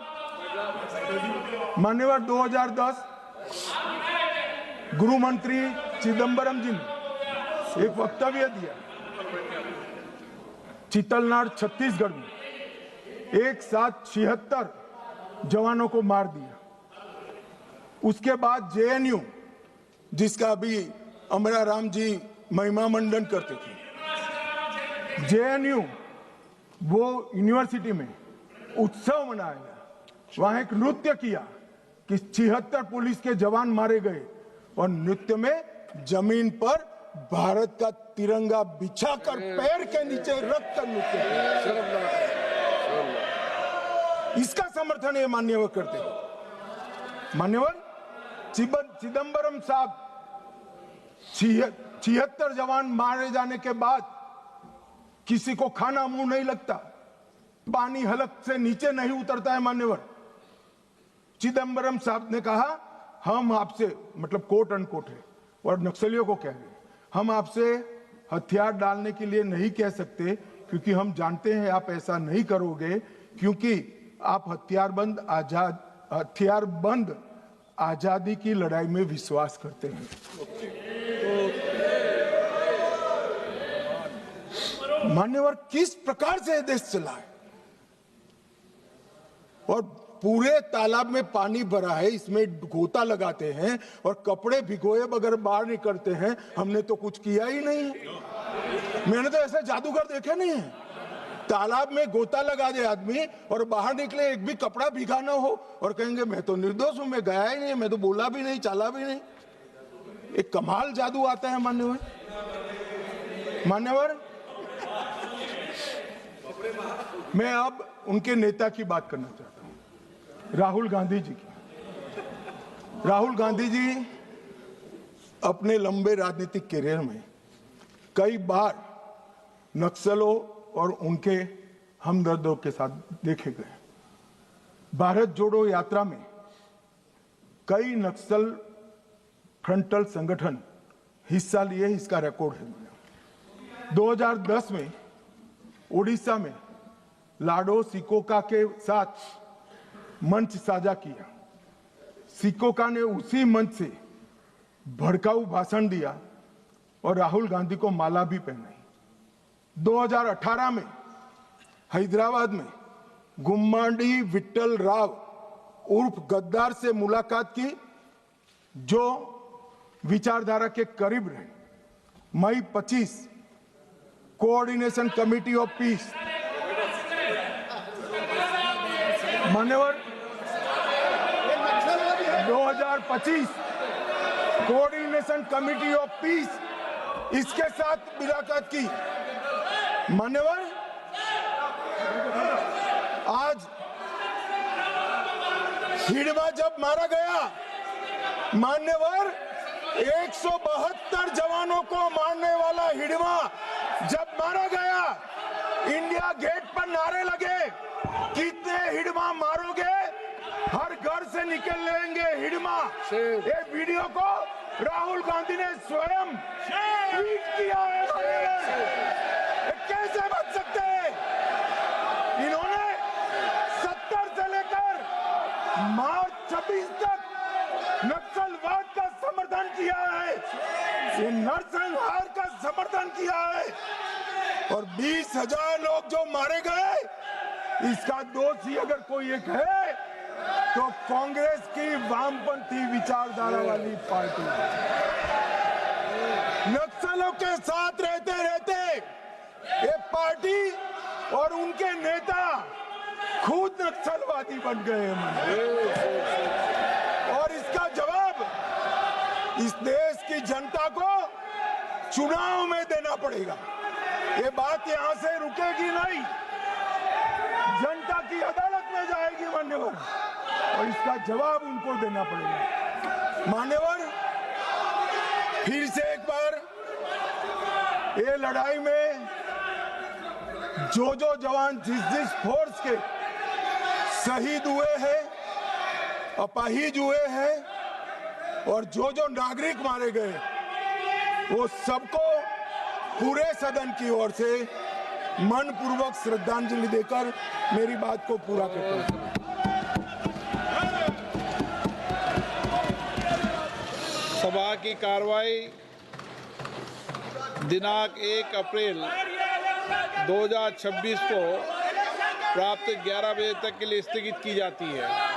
2010 गृह मंत्री चिदम्बरम जी ने एक वक्तव्य दिया, चितलनार छत्तीसगढ़ में एक साथ 76 जवानों को मार दिया। उसके बाद जेएनयू, जिसका अभी अमरा राम जी महिमा मंडन करते थे, जेएनयू वो यूनिवर्सिटी में उत्सव मनाया, वहां एक नृत्य किया कि 76 पुलिस के जवान मारे गए और नृत्य में जमीन पर भारत का तिरंगा बिछाकर पैर के नीचे रख कर नृत्य किया। इसका समर्थन ये मान्यवर करते हैं। मान्यवर चिदम्बरम साहब 76 जवान मारे जाने के बाद किसी को खाना मुंह नहीं लगता, पानी हलक से नीचे नहीं उतरता है। मान्यवर चिदम्बरम साहब ने कहा, हम आपसे, मतलब कोट अनकोट है, और नक्सलियों को कह रहे, हम आपसे हथियार डालने के लिए नहीं कह सकते, क्योंकि हम जानते हैं आप ऐसा नहीं करोगे, क्योंकि आप हथियारबंद आजादी की लड़ाई में विश्वास करते हैं। मान्यवर किस प्रकार से देश चला है, और पूरे तालाब में पानी भरा है, इसमें गोता लगाते हैं और कपड़े भिगोए बगैर बाहर निकलते हैं। हमने तो कुछ किया ही नहीं है। मैंने तो ऐसे जादूगर देखे नहीं है। तालाब में गोता लगा दे आदमी और बाहर निकले, एक भी कपड़ा भीगा ना हो, और कहेंगे मैं तो निर्दोष हूं, मैं गया ही नहीं, मैं तो बोला भी नहीं, चला भी नहीं। एक कमाल जादू आता है। मान्यवर मैं अब उनके नेता की बात करना चाहता हूं, राहुल गांधी जी की। राहुल गांधी जी अपने लंबे राजनीतिक करियर में कई बार नक्सलों और उनके हमदर्दों के साथ देखे गए। भारत जोड़ो यात्रा में कई नक्सल फ्रंटल संगठन हिस्सा लिए, इसका रिकॉर्ड है। 2010 में उड़ीसा में लाडो सिकोका के साथ मंच साझा किया। सिकोका ने उसी मंच से भड़काऊ भाषण दिया और राहुल गांधी को माला भी पहनाई। 2018 में हैदराबाद में गुम्माडी विट्ठल राव उर्फ गद्दार से मुलाकात की, जो विचारधारा के करीब रहे। मई 25 कोऑर्डिनेशन कमेटी ऑफ पीस, मान्यवर 2025 कोऑर्डिनेशन कमेटी ऑफ पीस, इसके साथ मुलाकात की। मान्यवर आज हिडमा जब मारा गया, मान्यवर 172 जवानों को मारने वाला हिडमा जब मारा गया, इंडिया गेट पर नारे लगे, कितने हिडमा मारोगे, हर घर से निकल लेंगे हिडमा। ये वीडियो को राहुल गांधी ने स्वयं ट्वीट किया है। कैसे बच सकते हैं? इन्होंने 70 से लेकर मार्च 26 तक नक्सलवाद का समर्थन किया है, ये नरसंहार का समर्थन किया है, और 20,000 लोग जो मारे गए, इसका दोषी अगर कोई एक है तो कांग्रेस की वामपंथी विचारधारा वाली पार्टी। नक्सलों के साथ रहते रहते ये पार्टी और उनके नेता खुद नक्सलवादी बन गए हैं, और इसका जवाब इस देश की जनता को चुनाव में देना पड़ेगा। ये बात यहां से रुकेगी नहीं, जनता की अदालत में जाएगी मान्यवर, और इसका जवाब उनको देना पड़ेगा। मान्यवर फिर से एक बार ये लड़ाई में जो जवान जिस फोर्स के शहीद हुए हैं, अपाहिज हुए हैं, और जो नागरिक मारे गए, वो सबको पूरे सदन की ओर से मनपूर्वक श्रद्धांजलि देकर मेरी बात को पूरा करता हूं। सभा की कार्रवाई दिनांक 1 अप्रैल 2026 को प्राप्त 11 बजे तक के लिए स्थगित की जाती है।